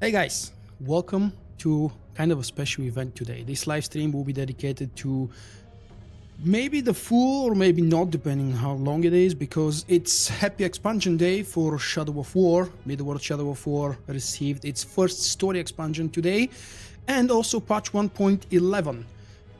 Hey guys, welcome to kind of a special event today. This live stream will be dedicated to maybe the full or maybe not, depending on how long it is, because it's happy expansion day for Shadow of War. Middle-earth Shadow of War received its first story expansion today, and also patch 1.11,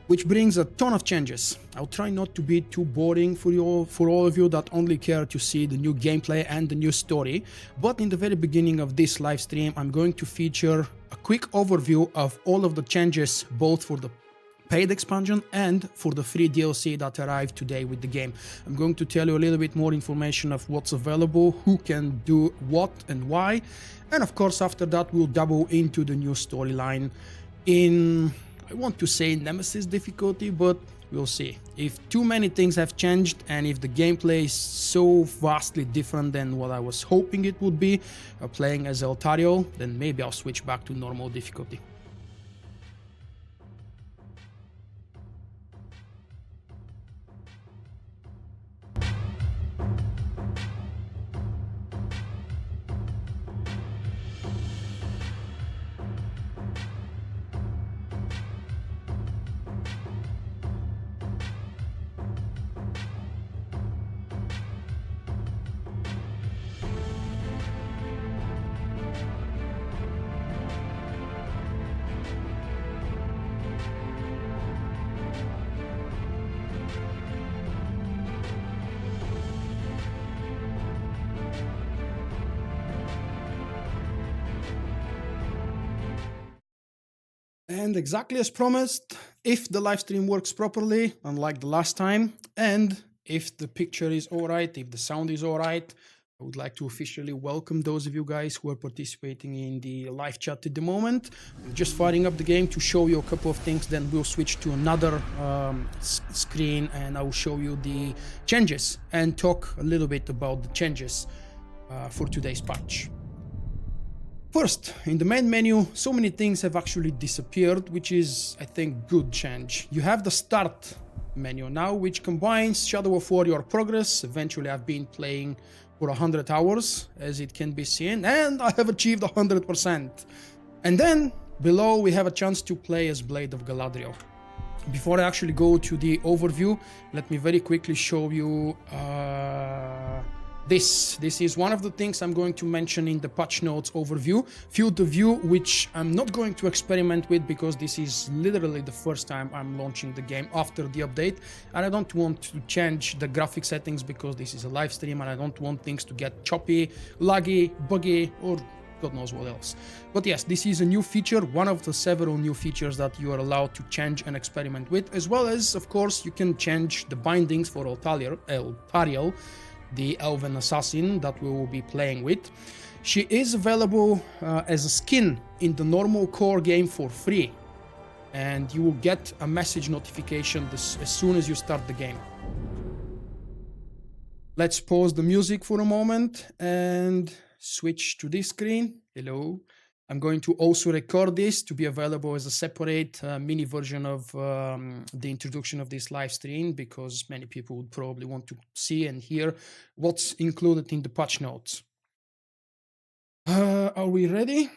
which brings a ton of changes. I'll try not to be too boring for all of you that only care to see the new gameplay and the new story, but in the very beginning of this live stream I'm going to feature a quick overview of all of the changes, both for the paid expansion and for the free DLC that arrived today with the game. I'm going to tell you a little bit more information of what's available, who can do what and why, and of course after that we'll double into the new storyline in, I want to say, Nemesis Difficulty, but we'll see. If too many things have changed and if the gameplay is so vastly different than what I was hoping it would be, playing as Eltariel, then maybe I'll switch back to normal difficulty. And exactly as promised, if the live stream works properly, unlike the last time, and if the picture is alright, if the sound is alright, I would like to officially welcome those of you guys who are participating in the live chat at the moment. I'm just firing up the game to show you a couple of things, then we'll switch to another screen and I will show you the changes and talk a little bit about the changes for today's patch. First, in the main menu, so many things have actually disappeared, which is, I think, good change. You have the start menu now, which combines Shadow of War progress. Eventually, I've been playing for 100 hours, as it can be seen, and I have achieved 100%. And then, below, we have a chance to play as Blade of Galadriel. Before I actually go to the overview, let me very quickly show you This is one of the things I'm going to mention in the patch notes overview. Field of view, which I'm not going to experiment with because this is literally the first time I'm launching the game after the update. And I don't want to change the graphic settings because this is a live stream and I don't want things to get choppy, laggy, buggy, or God knows what else. But yes, this is a new feature, one of the several new features that you are allowed to change and experiment with, as well as, of course, you can change the bindings for Eltariel, the elven assassin that we will be playing with. She is available as a skin in the normal core game for free, and you will get a message notification as soon as you start the game. Let's pause the music for a moment and switch to this screen. Hello. I'm going to also record this to be available as a separate mini version of the introduction of this live stream, because many people would probably want to see and hear what's included in the patch notes. Are we ready?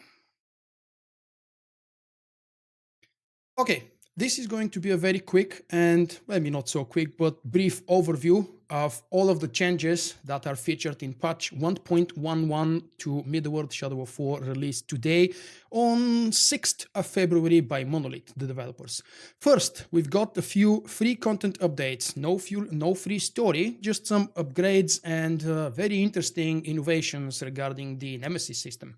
Okay, this is going to be a very quick and maybe not so quick, but brief overview of all of the changes that are featured in patch 1.11 to Middle-earth Shadow of War, released today on 6th of February by Monolith, the developers. First, we've got a few free content updates, no free story, just some upgrades and very interesting innovations regarding the Nemesis system.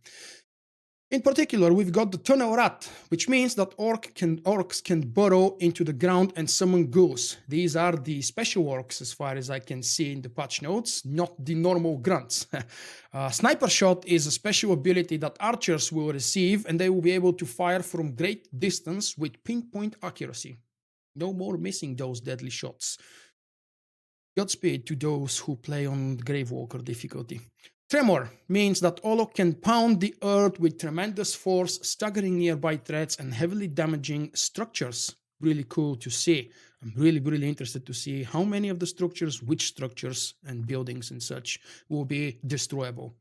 In particular, we've got the Tunnel Rat, which means that orcs can burrow into the ground and summon ghouls. These are the special orcs, as far as I can see in the patch notes, not the normal grunts. Sniper Shot is a special ability that archers will receive, and they will be able to fire from great distance with pinpoint accuracy. No more missing those deadly shots. Godspeed to those who play on Gravewalker difficulty. Tremor means that Olog can pound the earth with tremendous force, staggering nearby threats and heavily damaging structures. Really cool to see. I'm really interested to see how many of the structures, which structures and buildings and such will be destroyable.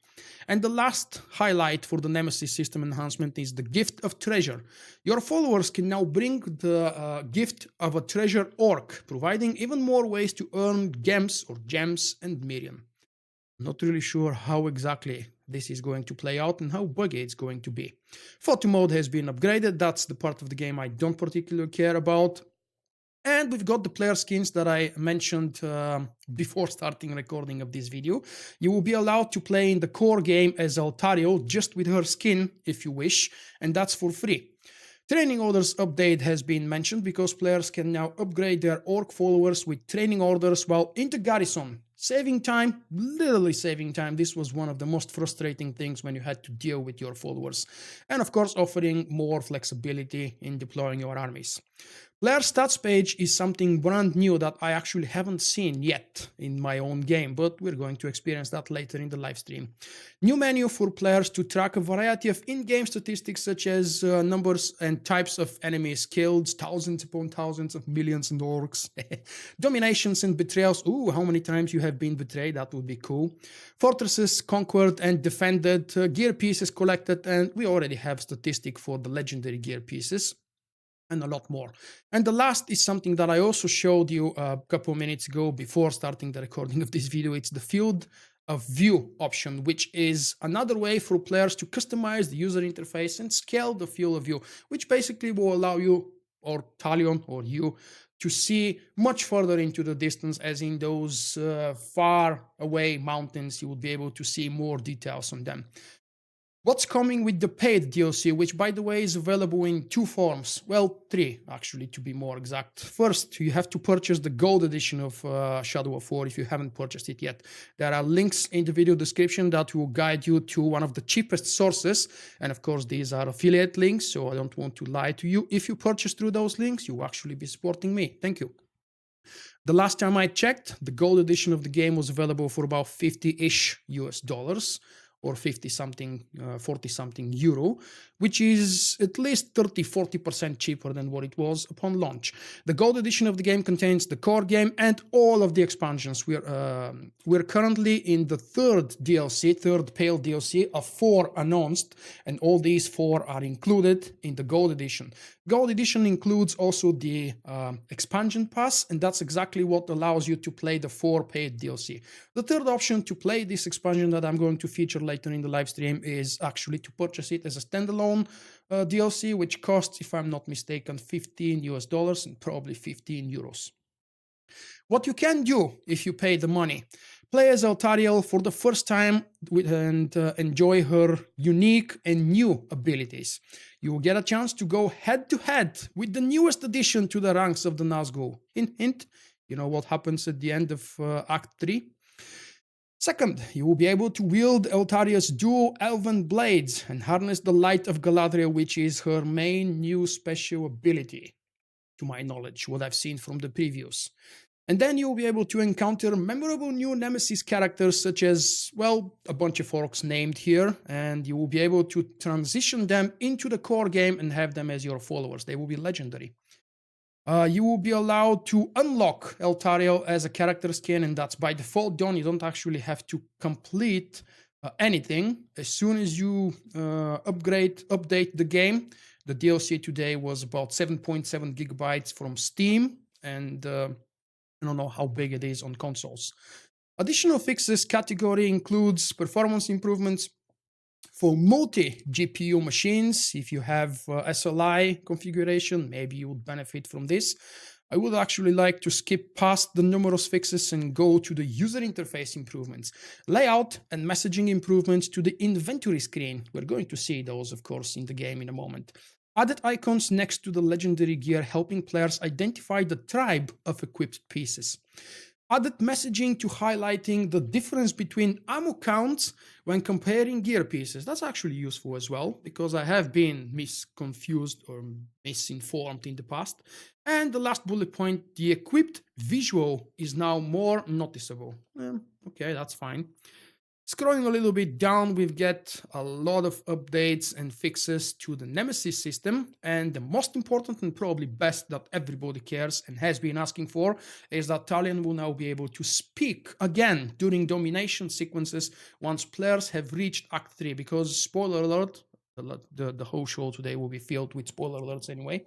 And the last highlight for the Nemesis system enhancement is the gift of treasure. Your followers can now bring the gift of a treasure orc, providing even more ways to earn gems or gems and miriam. Not really sure how exactly this is going to play out and how buggy it's going to be. Photo mode has been upgraded. That's the part of the game I don't particularly care about. And we've got the player skins that I mentioned before starting recording of this video. You will be allowed to play in the core game as Eltariel just with her skin if you wish, and that's for free. Training orders update has been mentioned because players can now upgrade their orc followers with training orders while in the garrison. Saving time, literally saving time. This was one of the most frustrating things when you had to deal with your followers. And of course, offering more flexibility in deploying your armies. Player stats page is something brand new that I actually haven't seen yet in my own game, but we're going to experience that later in the live stream. New menu for players to track a variety of in-game statistics such as numbers and types of enemies killed, thousands upon thousands of millions of orcs, dominations and betrayals. Ooh, how many times you have been betrayed, that would be cool. Fortresses conquered and defended, gear pieces collected, and we already have statistic for the legendary gear pieces. And a lot more. And the last is something that I also showed you a couple minutes ago before starting the recording of this video. It's the field of view option, which is another way for players to customize the user interface and scale the field of view, which basically will allow you, or Talion, or you, to see much further into the distance, as in those far away mountains, you will be able to see more details on them. What's coming with the paid DLC, which by the way is available in two forms, well, three actually to be more exact. First, you have to purchase the gold edition of Shadow of War if you haven't purchased it yet. There are links in the video description that will guide you to one of the cheapest sources, and of course these are affiliate links, so I don't want to lie to you. If you purchase through those links, you will actually be supporting me. Thank you. The last time I checked, the gold edition of the game was available for about 50-ish US dollars. Or 50 something, 40 something euro, which is at least 30-40% cheaper than what it was upon launch. The gold edition of the game contains the core game and all of the expansions. We're currently in the third pale DLC of 4 announced, and all these 4 are included in the gold edition. Gold edition includes also the expansion pass, and that's exactly what allows you to play the 4 paid DLC. The third option to play this expansion that I'm going to feature later in the live stream is actually to purchase it as a standalone DLC, which costs, if I'm not mistaken, $15 US and probably 15 euros. What you can do if you pay the money: play as Eltariel for the first time and enjoy her unique and new abilities. You will get a chance to go head to head with the newest addition to the ranks of the Nazgûl. Hint, hint, you know what happens at the end of Act 3? Second, you will be able to wield Eltariel's dual elven blades and harness the light of Galadriel, which is her main new special ability, to my knowledge, what I've seen from the previews. And then you'll be able to encounter memorable new Nemesis characters such as, well, a bunch of orcs named here, and you will be able to transition them into the core game and have them as your followers. They will be legendary. You will be allowed to unlock Eltariel as a character skin, and that's by default done. You don't actually have to complete anything. As soon as you update the game, the DLC today was about 7.7 gigabytes from Steam, and I don't know how big it is on consoles. Additional fixes category includes performance improvements for multi-GPU machines. If you have SLI configuration, maybe you would benefit from this. I would actually like to skip past the numerous fixes and go to the user interface improvements. Layout and messaging improvements to the inventory screen. We're going to see those, of course, in the game in a moment. Added icons next to the legendary gear, helping players identify the tribe of equipped pieces. Added messaging to highlighting the difference between ammo counts when comparing gear pieces. That's actually useful as well, because I have been misconfused or misinformed in the past. And the last bullet point, the equipped visual is now more noticeable. Okay, that's fine. Scrolling a little bit down, we get a lot of updates and fixes to the Nemesis system. And the most important and probably best that everybody cares and has been asking for is that Talion will now be able to speak again during domination sequences once players have reached Act 3. Because, spoiler alert, the whole show today will be filled with spoiler alerts anyway.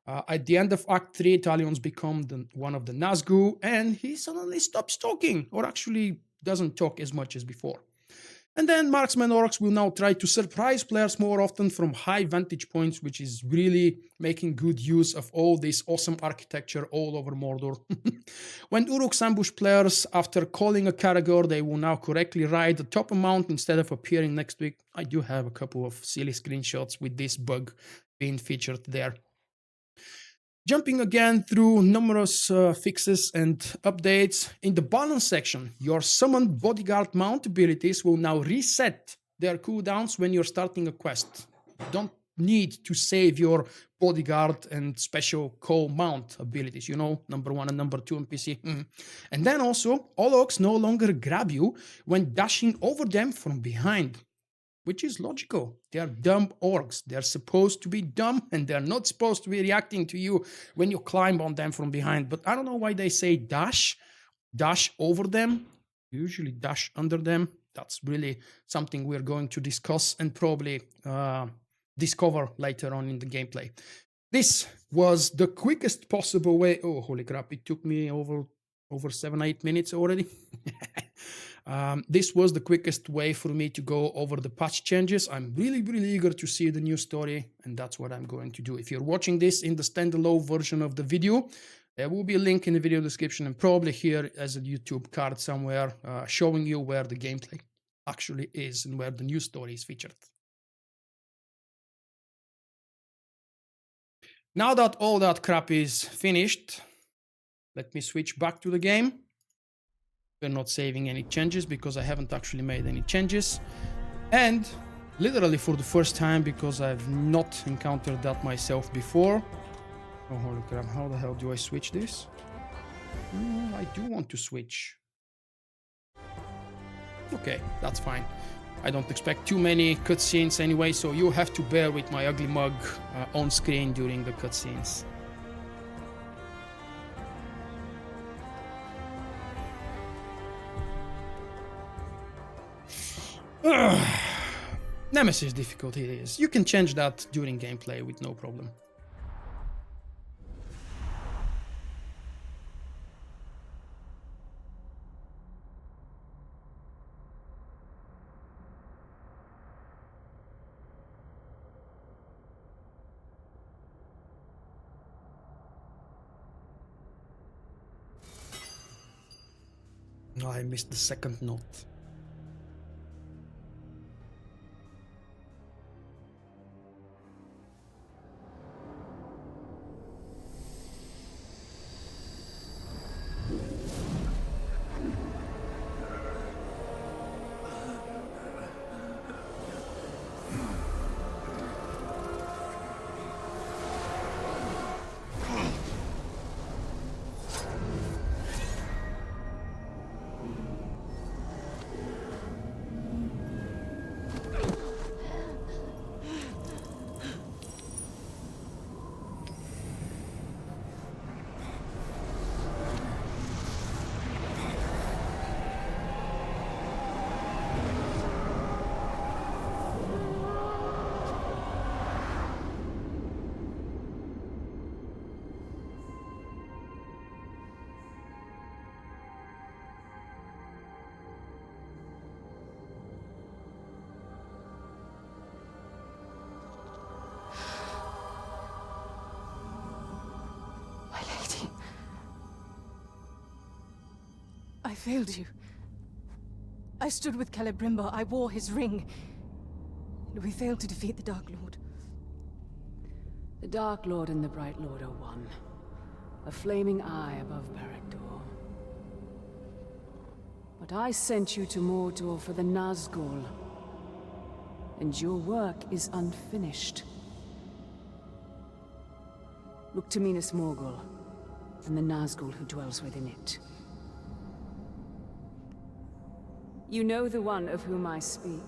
At the end of Act 3, Talion's become one of the Nazgûl, and he suddenly stops talking, or actually doesn't talk as much as before. And then marksman orcs will now try to surprise players more often from high vantage points, which is really making good use of all this awesome architecture all over Mordor. When Uruks ambush players after calling a Caragor, they will now correctly ride atop a mount instead of appearing next to it. I do have a couple of silly screenshots with this bug being featured there. Jumping again through numerous fixes and updates, in the balance section, your summoned bodyguard mount abilities will now reset their cooldowns when you're starting a quest. You don't need to save your bodyguard and special call mount abilities, you know, number 1 and number 2 on PC. And then also, Ologs no longer grab you when dashing over them from behind, which is logical. They are dumb orcs. They're supposed to be dumb, and they're not supposed to be reacting to you when you climb on them from behind. But I don't know why they say dash over them, usually dash under them. That's really something we're going to discuss and probably discover later on in the gameplay. This was the quickest possible way. Oh, holy crap, it took me over 7-8 minutes already. This was the quickest way for me to go over the patch changes. I'm really eager to see the new story, and that's what I'm going to do. If you're watching this in the standalone version of the video, there will be a link in the video description and probably here as a YouTube card somewhere showing you where the gameplay actually is and where the new story is featured. Now that all that crap is finished, let me switch back to the game. We're not saving any changes because I haven't actually made any changes. And literally for the first time, because I've not encountered that myself before. Oh, holy crap, how the hell do I switch this? I do want to switch. Okay, that's fine. I don't expect too many cutscenes anyway, so you have to bear with my ugly mug on screen during the cutscenes. Nemesis difficulty it is. You can change that during gameplay with no problem. Oh, I missed the second note. I failed you. I stood with Celebrimbor, I wore his ring. And we failed to defeat the Dark Lord. The Dark Lord and the Bright Lord are one. A flaming eye above Barad-dûr. But I sent you to Mordor for the Nazgûl. And your work is unfinished. Look to Minas Morgul, and the Nazgûl who dwells within it. You know the one of whom I speak.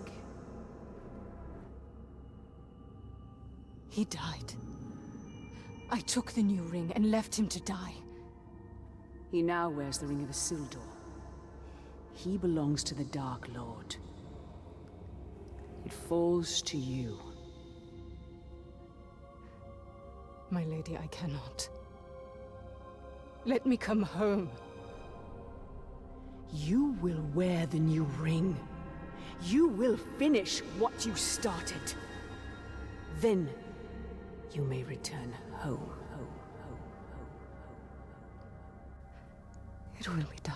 He died. I took the new ring and left him to die. He now wears the Ring of Isildur. He belongs to the Dark Lord. It falls to you. My lady, I cannot. Let me come home. You will wear the new ring. You will finish what you started. Then you may return home. It will be done.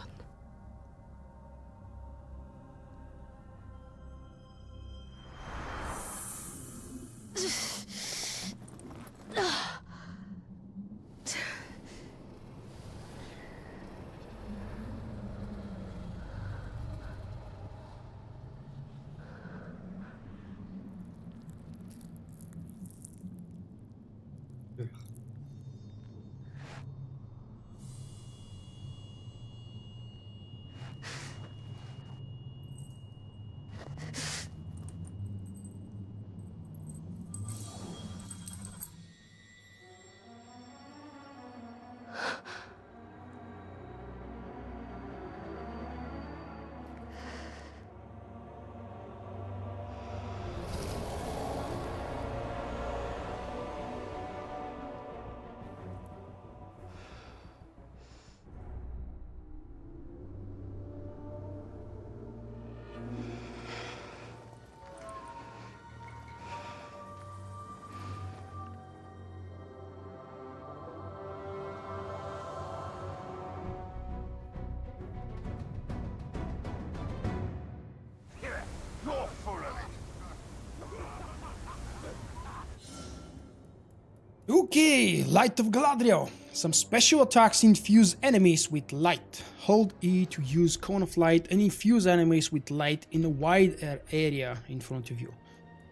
Okay, Light of Galadriel. Some special attacks infuse enemies with light. Hold E to use Cone of Light and infuse enemies with light in a wide area in front of you.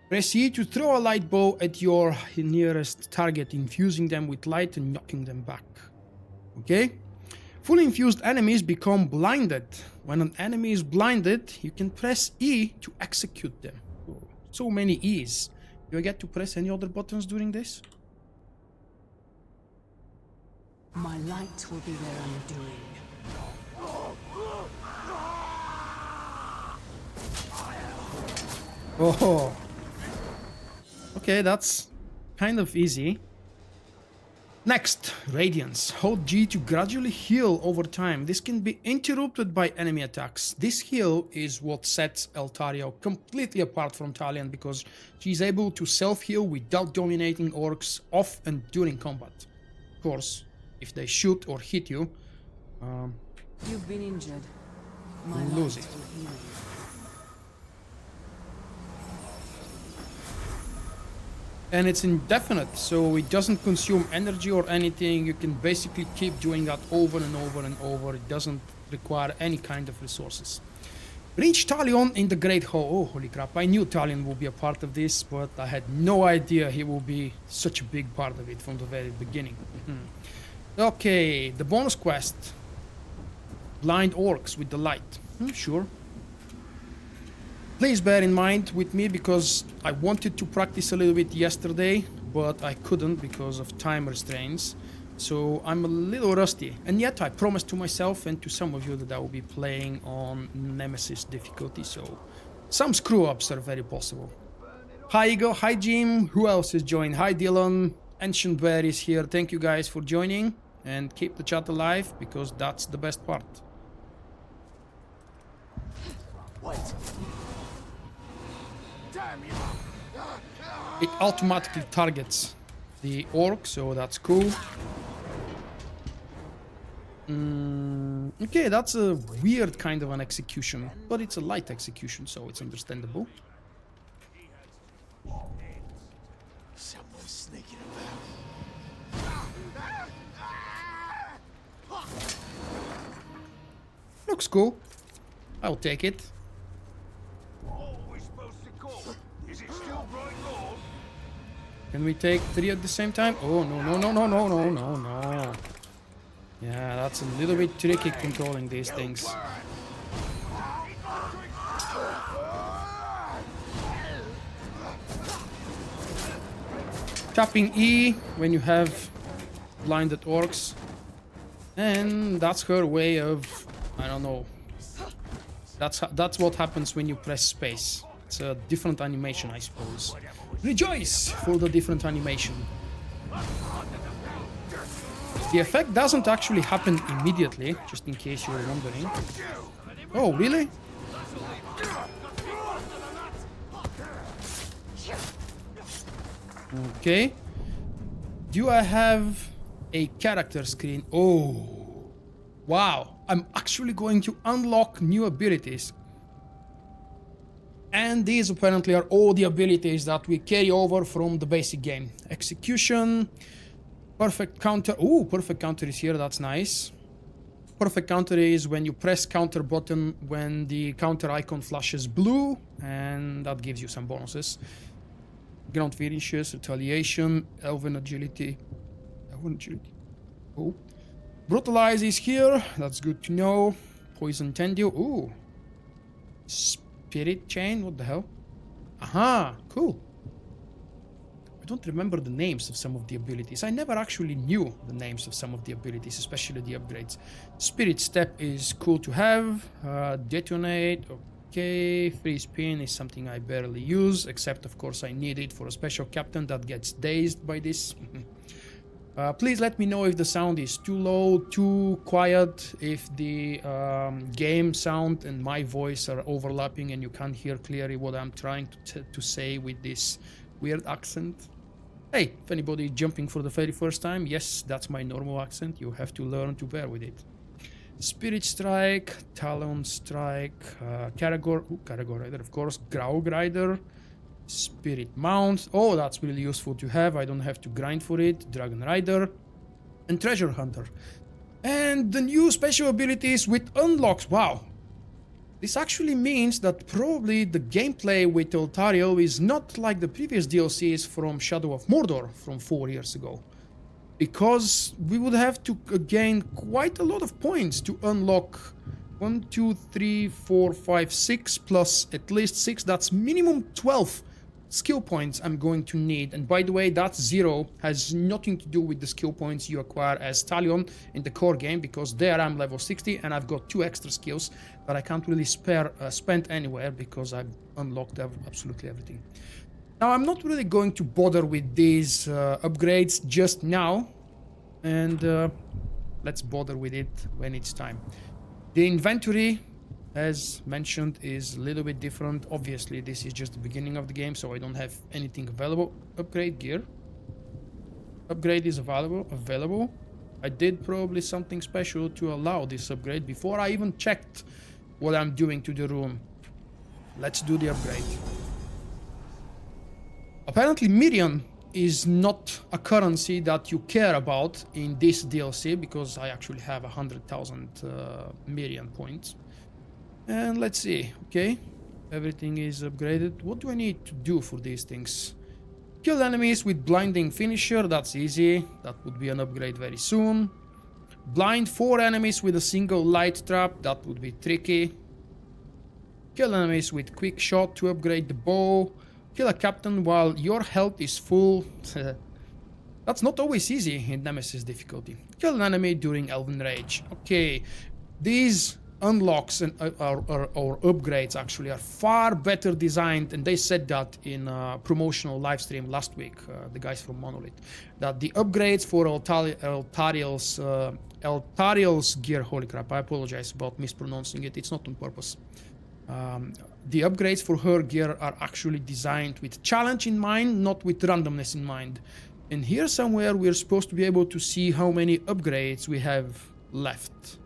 Press E to throw a light bow at your nearest target, infusing them with light and knocking them back. Okay? Fully infused enemies become blinded. When an enemy is blinded, you can press E to execute them. Oh, so many E's. Do I get to press any other buttons during this? My light will be their undoing. Oh. Okay, that's kind of easy. Next, Radiance. Hold G to gradually heal over time. This can be interrupted by enemy attacks. This heal is what sets Eltariel completely apart from Talion, because she's able to self-heal without dominating orcs off and during combat. Of course, if they shoot or hit you, You've been injured. My you lose it. light will heal you. And it's indefinite, so it doesn't consume energy or anything. You can basically keep doing that over and over and over. It doesn't require any kind of resources. Reach Talion in the Great Hall. Oh, holy crap. I knew Talion would be a part of this, but I had no idea he will be such a big part of it from the very beginning. Okay, the bonus quest. Blind orcs with the light. Sure. Please bear in mind with me, because I wanted to practice a little bit yesterday, but I couldn't because of time restraints. So I'm a little rusty. And yet I promised to myself and to some of you that I will be playing on Nemesis Difficulty, so some screw-ups are very possible. Hi Ego, hi Jim, who else is joined? Hi Dylan, Ancient Bear is here. Thank you guys for joining, and keep the chat alive, because that's the best part. Wait. It automatically targets the orc, so that's cool. Okay, that's a weird kind of an execution, but it's a light execution, so it's understandable. Someone's sneaking about. Looks cool. I'll take it. Can we take 3 at the same time? Oh, no, no, no, no, no, no, no, no. Yeah, that's a little bit tricky controlling these things. tapping E when you have blinded orcs. And that's her way of, I don't know. That's what happens when you press space. It's a different animation, I suppose. Rejoice for the different animation. The effect doesn't actually happen immediately, just in case you were wondering. Oh, really? Okay. Do I have a character screen? Oh. Wow. I'm actually going to unlock new abilities. And these apparently are all the abilities that we carry over from the basic game. Execution. Perfect counter. Oh, perfect counter is here. That's nice. Perfect counter is when you press counter button when the counter icon flashes blue. And that gives you some bonuses. Ground finishes, retaliation, elven agility. Oh. Brutalize is here. That's good to know. Poison tendio. Ooh. Spirit chain. What the hell? Aha. Cool. I don't remember the names of some of the abilities. I never actually knew the names of some of the abilities, especially the upgrades. Spirit step is cool to have. Detonate. Okay. Free spin is something I barely use, except of course I need it for a special captain that gets dazed by this. Please let me know if the sound is too low, too quiet, if the game sound and my voice are overlapping and you can't hear clearly what I'm trying to say with this weird accent. Hey, if anybody jumping for the very first time, yes, that's my normal accent. You have to learn to bear with it. Spirit Strike, Talon Strike, Karagor Rider, of course, Graug Rider, Spirit Mount. Oh, that's really useful to have. I don't have to grind for it. Dragon Rider and Treasure Hunter. And the new special abilities with unlocks. Wow. This actually means that probably the gameplay with Eltariel is not like the previous DLCs from Shadow of Mordor from 4 years ago. Because we would have to gain quite a lot of points to unlock 1, 2, 3, 4, 5, 6 plus at least 6. That's minimum 12 skill points I'm going to need. And by the way, that 0 has nothing to do with the skill points you acquire as Talion in the core game, because there I'm level 60 and I've got 2 extra skills that I can't really spend anywhere because I've unlocked absolutely everything. Now, I'm not really going to bother with these upgrades just now, and let's bother with it when it's time. The inventory, as mentioned, is a little bit different. Obviously, this is just the beginning of the game, so I don't have anything available. Upgrade gear. Upgrade is available. I did probably something special to allow this upgrade before I even checked what I'm doing to the room. Let's do the upgrade. Apparently Miriam is not a currency that you care about in this DLC, because I actually have 100,000 Miriam points. And let's see, okay, everything is upgraded. What do I need to do for these things? Kill enemies with blinding finisher, that's easy. That would be an upgrade very soon. Blind 4 enemies with a single light trap, that would be tricky. Kill enemies with quick shot to upgrade the bow. Kill a captain while your health is full. That's not always easy in Nemesis difficulty. Kill an enemy during Elven Rage. Okay, these unlocks and or upgrades actually are far better designed, and they said that in a promotional live stream last week, the guys from Monolith, that the upgrades for Eltariel's gear, holy crap, I apologize about mispronouncing it, it's not on purpose. The upgrades for her gear are actually designed with challenge in mind, not with randomness in mind. And here somewhere we're supposed to be able to see how many upgrades we have left.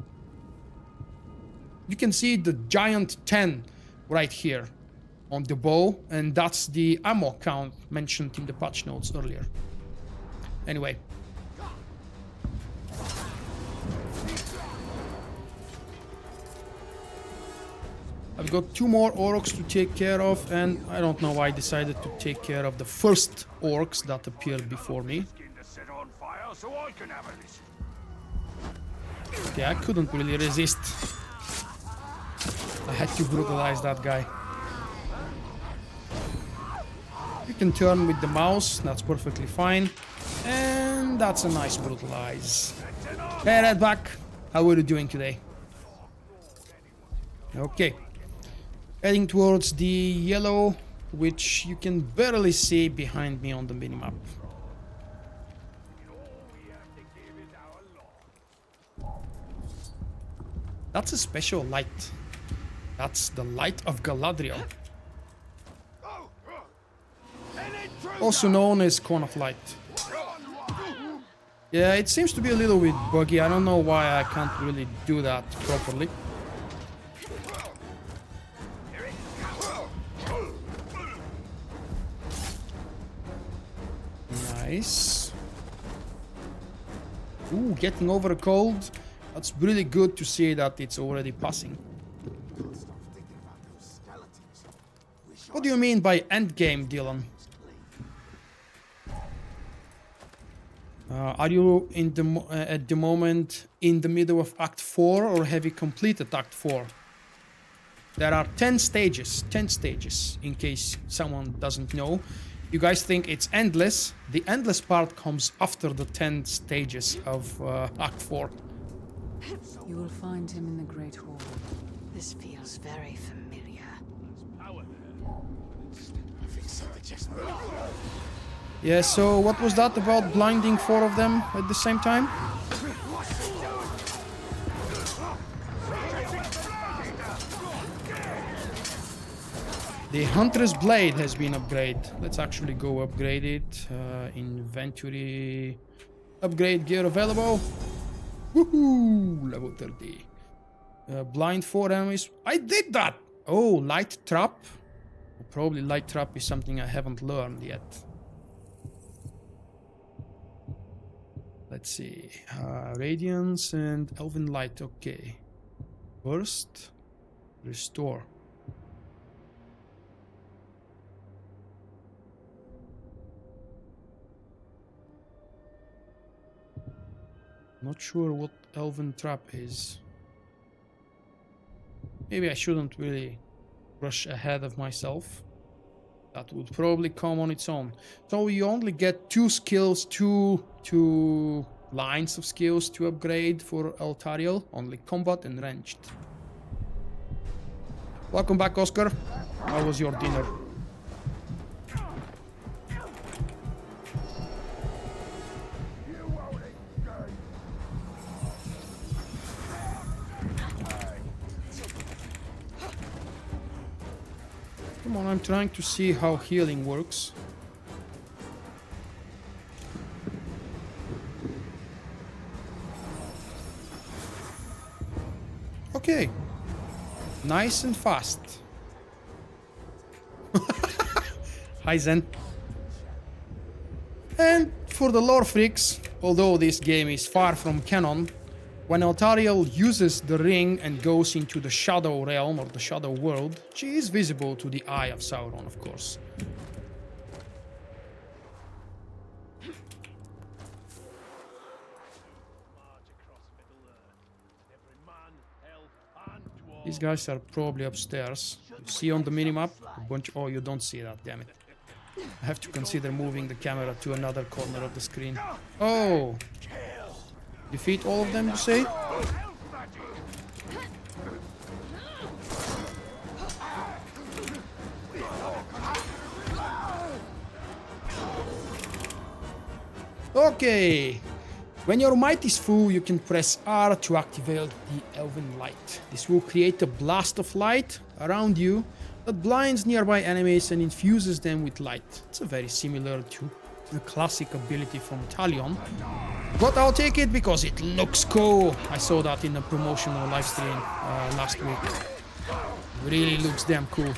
You can see the giant 10 right here on the bow, and that's the ammo count mentioned in the patch notes earlier. Anyway. I've got 2 more orcs to take care of, and I don't know why I decided to take care of the first orcs that appeared before me. Okay, I couldn't really resist. I had to brutalize that guy. You can turn with the mouse, that's perfectly fine. And that's a nice brutalize. Hey, Redback, how are you doing today? Okay. Heading towards the yellow, which you can barely see behind me on the minimap. That's a special light. That's the light of Galadriel. Also known as cone of light. Yeah, it seems to be a little bit buggy. I don't know why I can't really do that properly. Nice. Ooh, getting over a cold. That's really good to see that it's already passing. What do you mean by endgame, Dylan? Are you in the at the moment in the middle of Act 4 or have you completed Act 4? There are 10 stages, in case someone doesn't know. You guys think it's endless. The endless part comes after the 10 stages of Act 4. You will find him in the Great Hall. This feels very familiar. Yeah, so what was that about blinding 4 of them at the same time? The Hunter's Blade has been upgraded. Let's actually go upgrade it. Inventory. Upgrade gear available. Woohoo! Level 30. Blind 4 enemies. I did that! Oh, light trap. Probably light trap is something I haven't learned yet. Let's see. Radiance and Elven Light. Okay. Burst. Restore. Not sure what Elven Trap is. Maybe I shouldn't really rush ahead of myself. That would probably come on its own. So you only get 2 skills, two lines of skills to upgrade for Eltariel. Only combat and ranged. Welcome back, Oscar. How was your dinner? Come on, I'm trying to see how healing works. Okay. Nice and fast. Hi, Zen. And for the lore freaks, although this game is far from canon, when Eltariel uses the ring and goes into the Shadow Realm or the Shadow World, she is visible to the eye of Sauron, of course. These guys are probably upstairs. You see on the minimap a bunch. Oh, you don't see that, damn it. I have to consider moving the camera to another corner of the screen. Oh! Defeat all of them, you say? Okay. When your might is full, you can press R to activate the Elven Light. This will create a blast of light around you that blinds nearby enemies and infuses them with light. It's very similar to the classic ability from Talion. But I'll take it because it looks cool. I saw that in a promotional live stream last week. It really looks damn cool.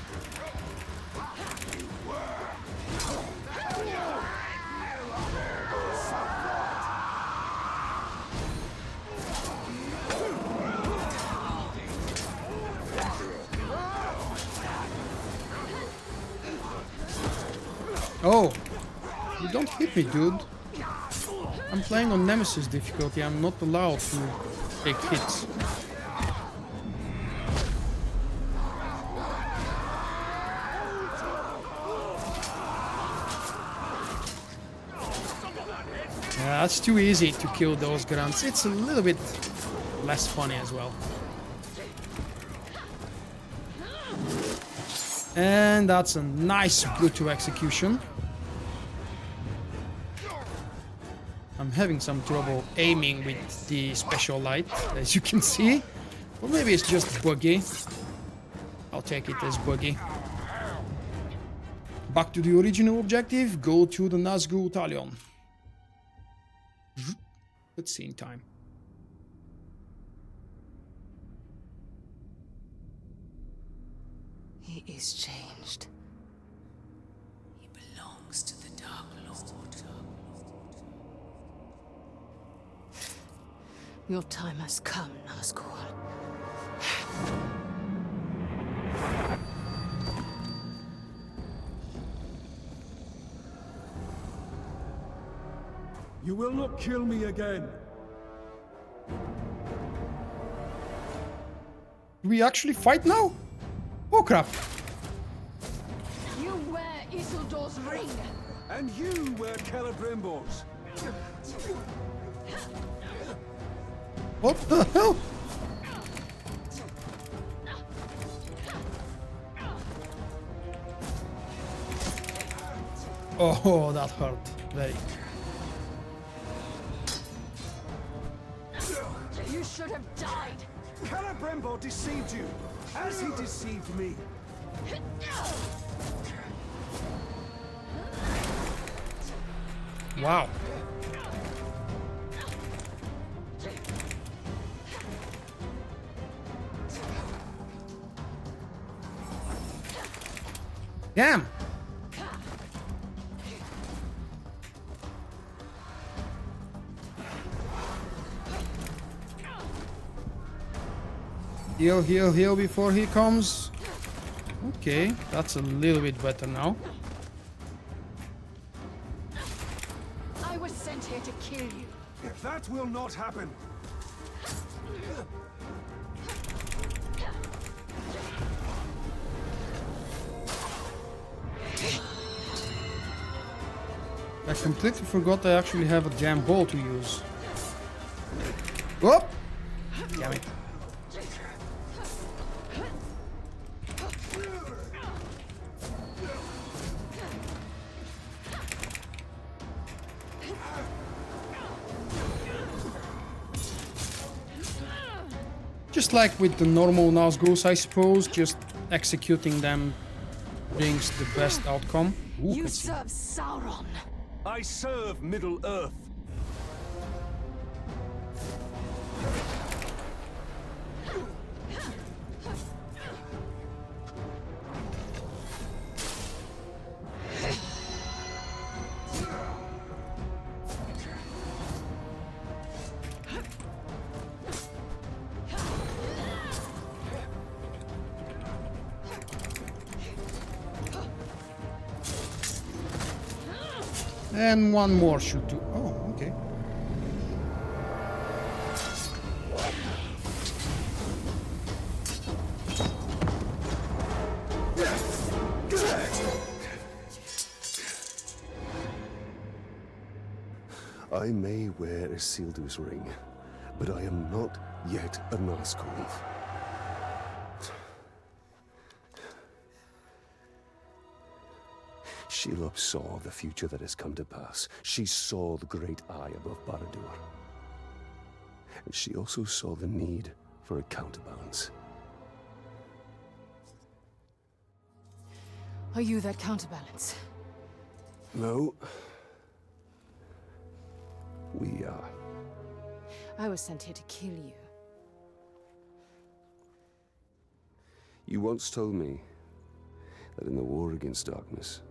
Oh, you don't hit me, dude. I'm playing on Nemesis Difficulty. I'm not allowed to take hits. Yeah, it's too easy to kill those grunts. It's a little bit less funny as well. And that's a nice brutal execution. I'm having some trouble aiming with the special light, as you can see. Or maybe it's just buggy. I'll take it as buggy. Back to the original objective, go to the Nazgûl Talion. Cutscene time. He is changed. He belongs to the Dark Lord. Your time has come, Nazgûl. You will not kill me again. Do we actually fight now? Oh crap. You wear Isildur's ring. And you wear Celebrimbor's. What the hell? Oh, that hurt. Very. You should have died. Celebrimbor deceived you, as he deceived me. Wow. Damn. Heal, heal, heal before he comes. Okay, that's a little bit better now. I was sent here to kill you. That will not happen. I completely forgot I actually have a damn ball to use. Whoop! Damn it. Just like with the normal Nazgûls, I suppose, just executing them brings the best outcome. Ooh, You cutscene. serve Sauron. I serve Middle-earth. And one more should do. Oh, okay. I may wear Isildur's ring, but I am not yet a Nazgûl. Shelob saw the future that has come to pass. She saw the great eye above Barad-dûr. And she also saw the need for a counterbalance. Are you that counterbalance? No. We are. I was sent here to kill you. You once told me that in the war against darkness,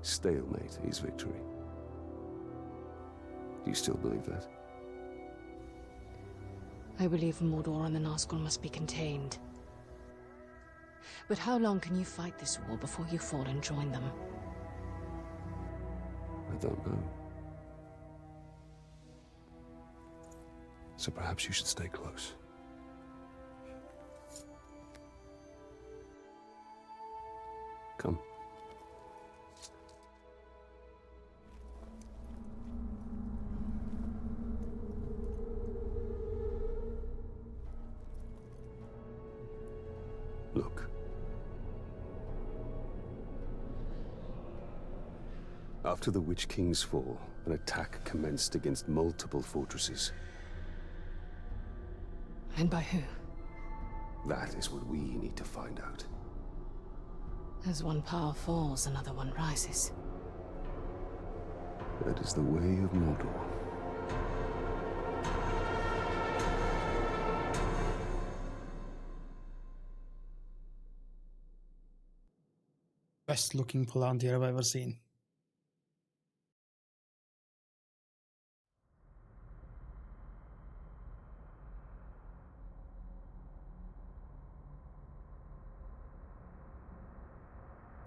stalemate is victory. Do you still believe that? I believe Mordor and the Nazgûl must be contained. But how long can you fight this war before you fall and join them? I don't know. So perhaps you should stay close. Come. After the Witch King's fall, an attack commenced against multiple fortresses. And by who? That is what we need to find out. As one power falls, another one rises. That is the way of Mordor. Best looking Palantir I've ever seen.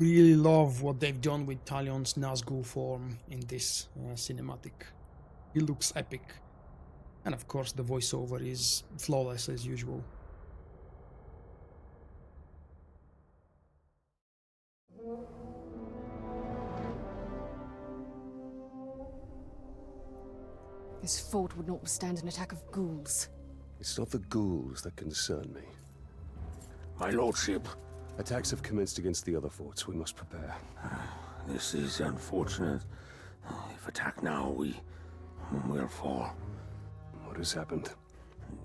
Really love what they've done with Talion's Nazgûl form in this cinematic. He looks epic. And of course the voiceover is flawless as usual. This fort would not withstand an attack of ghouls. It's not the ghouls that concern me. My lordship, Attacks have commenced against the other forts. We must prepare. this is unfortunate. If attacked now, we will fall. What has happened?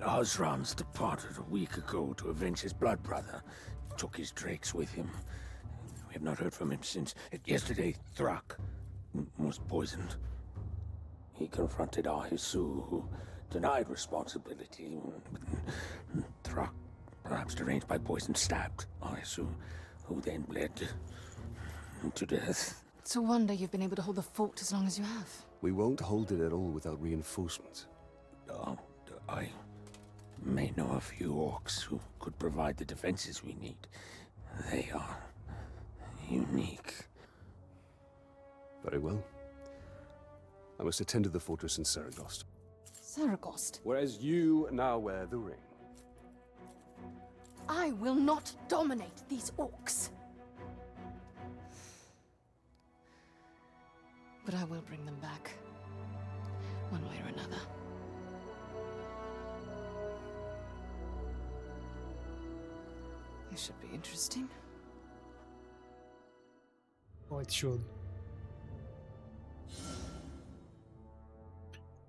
Osran's departed a week ago to avenge his blood brother. He took his drakes with him. We have not heard from him since. Yesterday, Thrak was poisoned. He confronted Ahisu, who denied responsibility. Thrak, perhaps deranged by poison, stabbed Ahisu, who then bled to death. It's a wonder you've been able to hold the fort as long as you have. We won't hold it at all without reinforcements. I may know a few orcs who could provide the defenses we need. They are unique. Very well. I must attend to the fortress in Saragost. Saragost, Whereas you now wear the ring. I will not dominate these orcs. But I will bring them back, one way or another. This should be interesting. Oh, it should.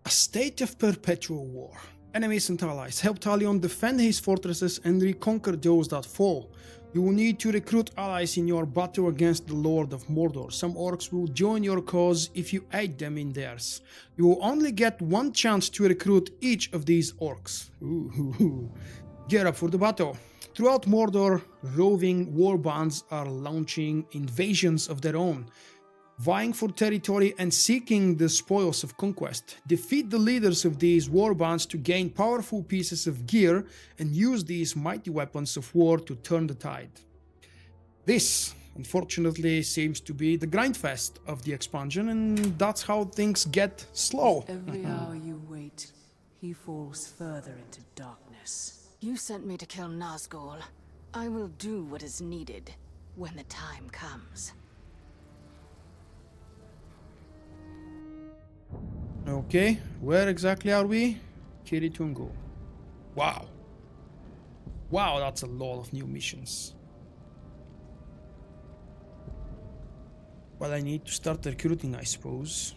A state of perpetual war. Enemies and allies help Talion defend his fortresses and reconquer those that fall. You will need to recruit allies in your battle against the Lord of Mordor. Some orcs will join your cause if you aid them in theirs. You will only get one chance to recruit each of these orcs. Gear up for the battle. Throughout Mordor, roving war bands are launching invasions of their own, vying for territory and seeking the spoils of conquest. Defeat the leaders of these war bands to gain powerful pieces of gear and use these mighty weapons of war to turn the tide. This, unfortunately, seems to be the grindfest of the expansion, and that's how things get slow. Every hour you wait, he falls further into darkness. You sent me to kill Nazgûl. I will do what is needed when the time comes. Okay, where exactly are we? Kiritungu. Wow. Wow, that's a lot of new missions. Well, I need to start recruiting, I suppose.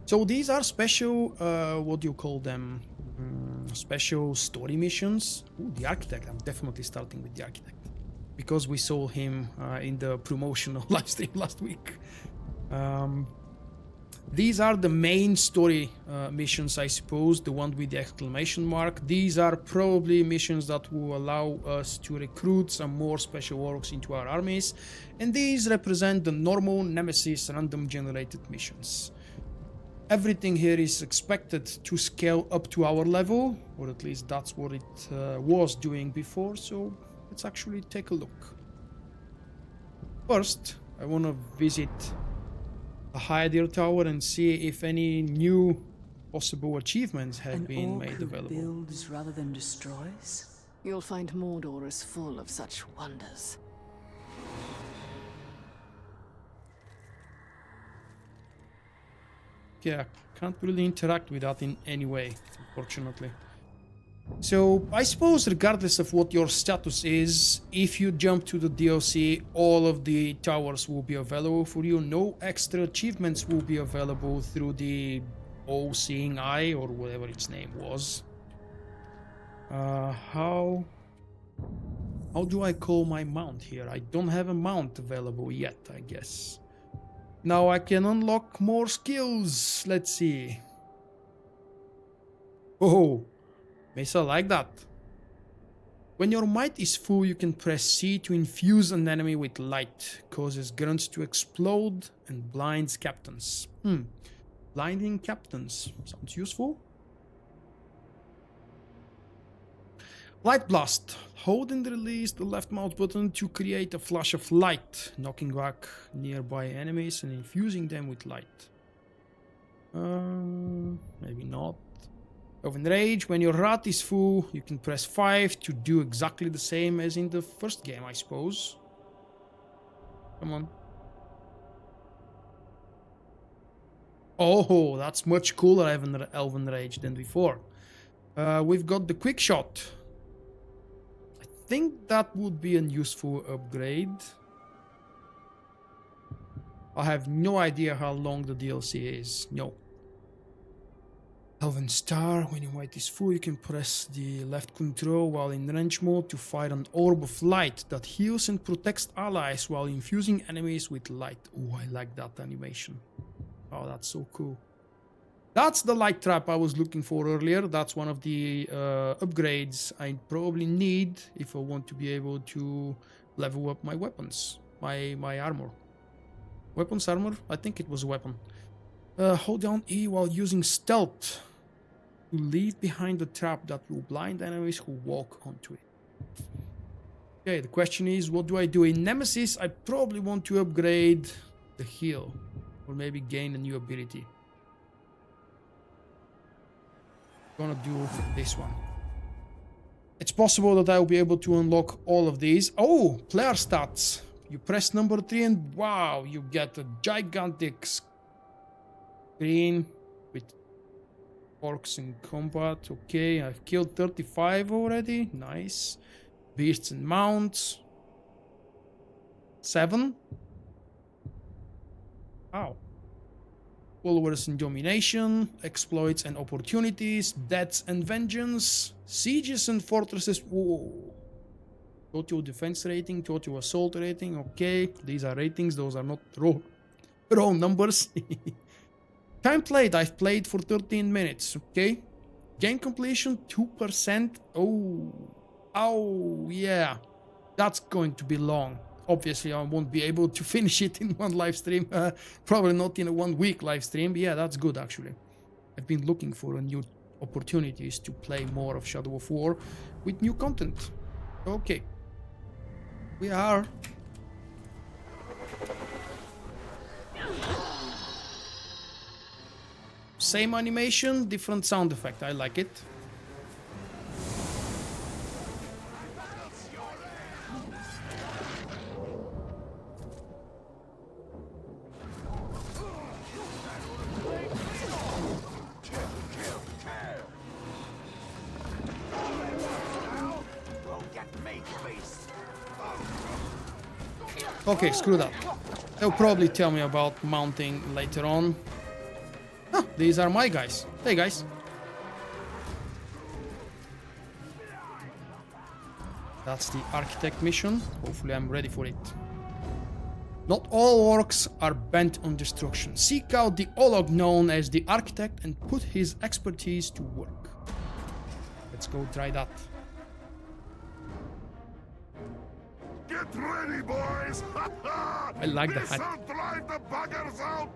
So these are special, what do you call them? Special story missions. Ooh, the Architect. I'm definitely starting with the Architect. Because we saw him in the promotional livestream last week. These are the main story missions, I suppose, the one with the exclamation mark. These are probably missions that will allow us to recruit some more special orcs into our armies, and these represent the normal Nemesis random generated missions. Everything here is expected to scale up to our level, or at least that's what it was doing before, so let's actually take a look. First, I want to visit the Hydir Tower and see if any new possible achievements have been made available. Builds rather than destroys? You'll find Mordor is full of such wonders. Yeah, can't really interact with that in any way, unfortunately. So I suppose regardless of what your status is, if you jump to the DLC, all of the towers will be available for you. No extra achievements will be available through the all-seeing eye or whatever its name was. How do I call my mount here? I don't have a mount available yet, I guess. Now I can unlock more skills. Let's see. Oh, Mesa like that. When your might is full, you can press C to infuse an enemy with light. Causes grunts to explode and blinds captains. Blinding captains. Sounds useful. Light Blast. Hold and release the left mouse button to create a flash of light, knocking back nearby enemies and infusing them with light. Maybe not. Open Rage. When your wrath is full, you can press 5 to do exactly the same as in the first game, I suppose. Come on. Oh, that's much cooler, Elven Rage, than before. We've got the Quick Shot. I think that would be a useful upgrade. I have no idea how long the DLC is. No. Elven Star. When your might is full, you can press the left control while in range mode to fire an orb of light that heals and protects allies while infusing enemies with light. Oh, I like that animation. Oh, that's so cool. That's the light trap I was looking for earlier. That's one of the upgrades I probably need if I want to be able to level up my weapons, my armor. Weapons armor? I think it was a weapon. Hold down E while using stealth to leave behind the trap that will blind enemies who walk onto it. Okay, the question is, what do I do? In Nemesis, I probably want to upgrade the heal or maybe gain a new ability. Gonna do this one. It's possible that I will be able to unlock all of these. Oh, player stats. You press number 3 and wow, you get a gigantic screen with orcs in combat. Okay, I've killed 35 already. Nice. Beasts and mounts. 7. Wow. Followers and domination, exploits and opportunities, deaths and vengeance, sieges and fortresses. Whoa. Total defense rating, total assault rating. Okay, these are ratings, those are not raw numbers. Time played, I've played for 13 minutes. Okay, game completion 2%. Oh yeah, that's going to be long. Obviously, I won't be able to finish it in one live stream. Probably not in a 1 week live stream. But yeah, that's good actually. I've been looking for new opportunities to play more of Shadow of War with new content. Okay. We are. Same animation, different sound effect. I like it. Okay, screw that. They'll probably tell me about mounting later on. Huh, these are my guys. Hey guys. That's the architect mission. Hopefully I'm ready for it. Not all orcs are bent on destruction. Seek out the Olog known as the architect and put his expertise to work. Let's go try that. Get ready, boys! I like the hat. This'll drive the buggers out!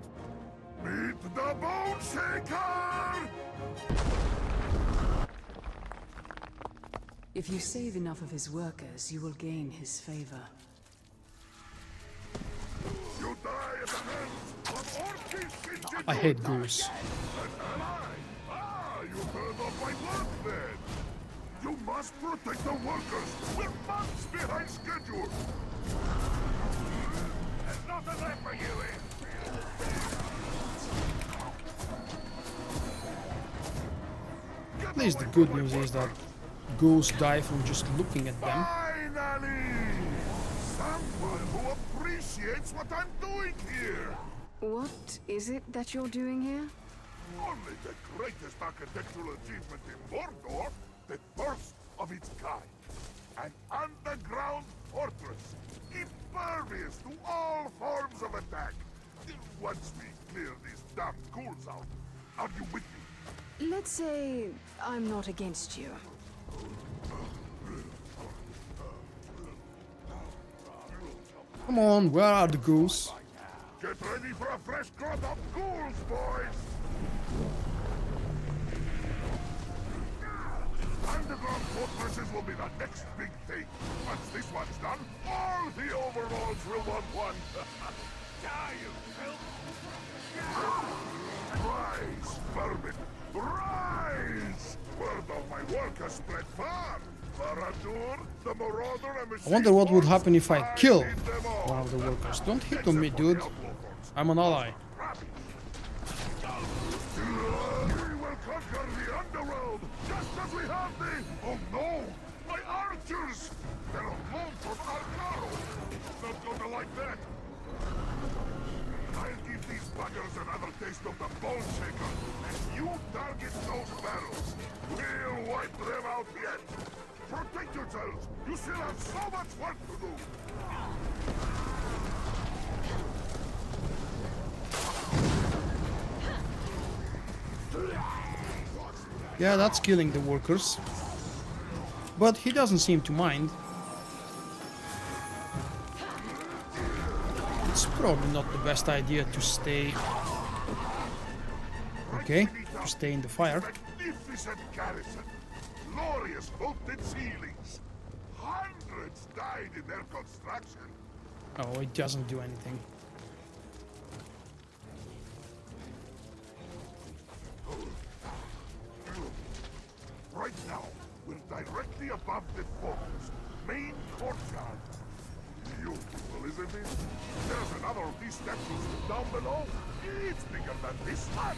Meet the Bone Shaker! If you save enough of his workers, you will gain his favor. You die at the hands of Orcish. I hate ghouls. An ally! Ah, you burned off my blood then! You must protect the workers! We're months behind schedule! There's nothing left for you in! At least the good news is that ghouls die from just looking at them. Finally! Someone who appreciates what I'm doing here! What is it that you're doing here? Only the greatest architectural achievement in Mordor, the first of its kind. An underground fortress, impervious to all forms of attack. Once we clear these damn ghouls out, are you with me? Let's say I'm not against you. Come on, where are the ghouls? Get ready for a fresh crop of ghouls, boys! Underground fortresses will be the next big thing. Once this one's done, all the overlords will want one. Die, you filth! Rise, vermin! Rise! Word of my work has spread far. Baradur, the marauder, and I wonder what would happen if I kill one of the workers. Don't hit on me, dude. I'm an ally. We will conquer the underworld, just as we have the... Oh no! My archers! They're on loan from Arcaro! Not gonna like that! I'll give these buggers another taste of the bone shaker, and you target those barrels. We'll wipe them out yet! Protect yourselves! You still have so much work to do! Yeah, that's killing the workers. But he doesn't seem to mind. It's probably not the best idea to stay... Okay, to stay in the fire. Magnificent garrison! Glorious vaulted ceilings! Hundreds died in their construction! Oh, it doesn't do anything. Right now, we're directly above the fortress, main courtyard. Beautiful, isn't it? There's another of these statues down below. It's bigger than this one.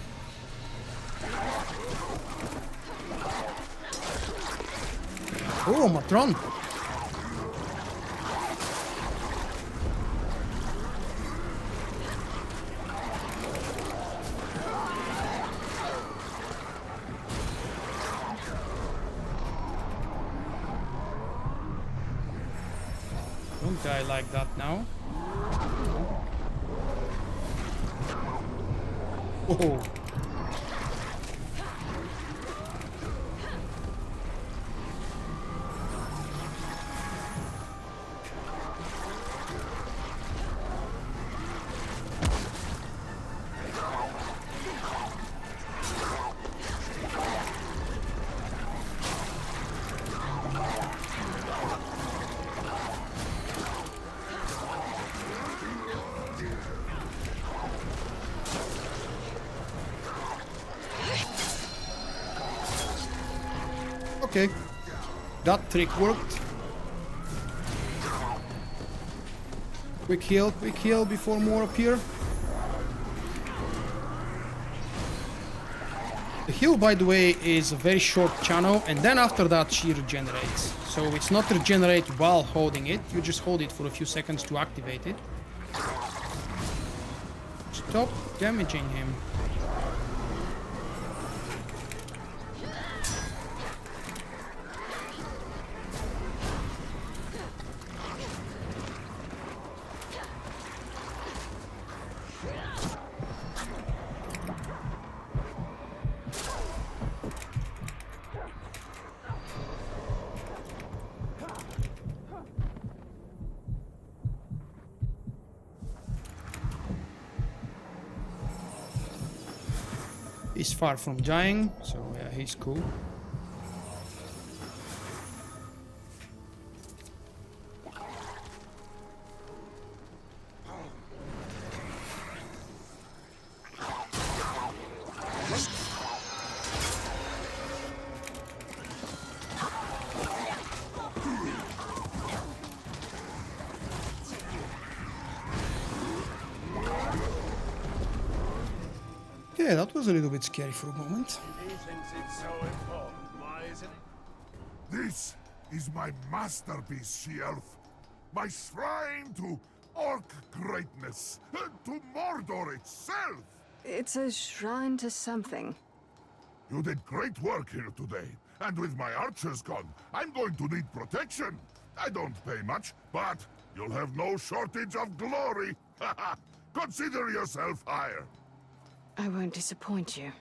Oh, Matron! Don't die like that now. Oh. Okay, that trick worked. Quick heal before more appear. The heal, by the way, is a very short channel, and then after that she regenerates. So it's not regenerate while holding it, you just hold it for a few seconds to activate it. Stop damaging him. He's far from dying, so yeah, he's cool. Yeah, that was a little bit scary for a moment. He thinks it's so important. Why isn't it? This is my masterpiece, she-elf. My shrine to orc greatness, to Mordor itself. It's a shrine to something. You did great work here today, and with my archers gone, I'm going to need protection. I don't pay much, but you'll have no shortage of glory. Consider yourself hired. I won't disappoint you.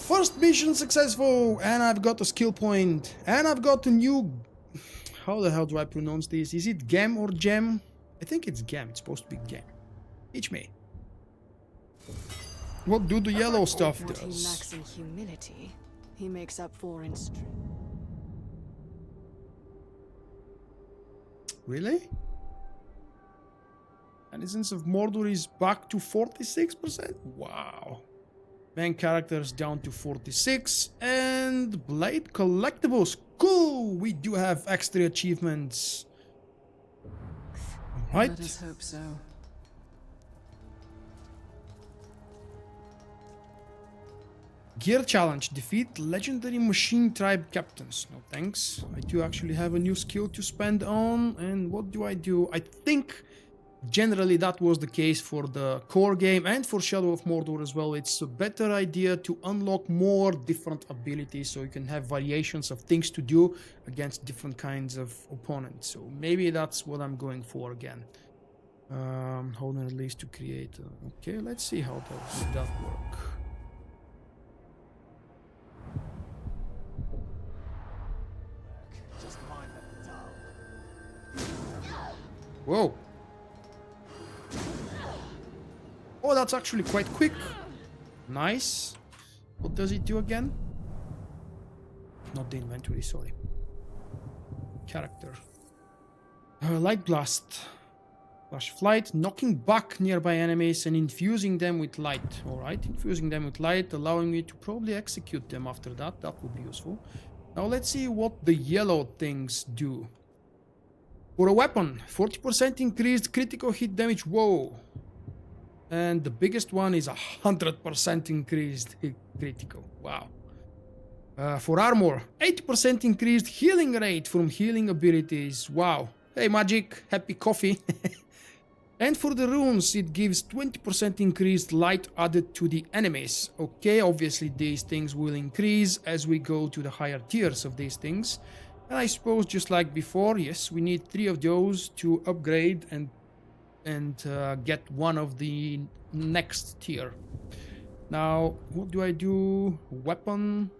First mission successful, and I've got a skill point, and I've got a new... How the hell do I pronounce this? Is it Gem or Gem? I think it's Gem. It's supposed to be Gem. Teach me. What do the yellow stuff What he does? lacks in humility, he makes up for in strength. Really? Denizens of Mordor is back to 46%? Wow. Main characters down to 46. And Blade collectibles. Cool! We do have extra achievements. Alright. Let us hope so. Gear challenge. Defeat legendary machine tribe captains. No thanks. I do actually have a new skill to spend on. And what do? I think generally that was the case for the core game and for Shadow of Mordor as well. It's a better idea to unlock more different abilities so you can have variations of things to do against different kinds of opponents. So maybe that's what I'm going for again. Hold on release to create. Okay, let's see how does that work. Whoa. Oh, that's actually quite quick. Nice. What does it do again? Not the inventory, sorry. Character. Light blast. Flash flight, knocking back nearby enemies and infusing them with light. Alright, infusing them with light, allowing me to probably execute them after that. That would be useful. Now let's see what the yellow things do. For a weapon, 40% increased critical hit damage. Whoa. And the biggest one is 100% increased hit critical. Wow. For armor, 80% increased healing rate from healing abilities. Wow. Hey, magic. Happy coffee. And for the runes, it gives 20% increased light added to the enemies. Okay, obviously these things will increase as we go to the higher tiers of these things. And I suppose just like before, yes, we need 3 of those to upgrade and get one of the next tier. Now, what do I do? Weapon,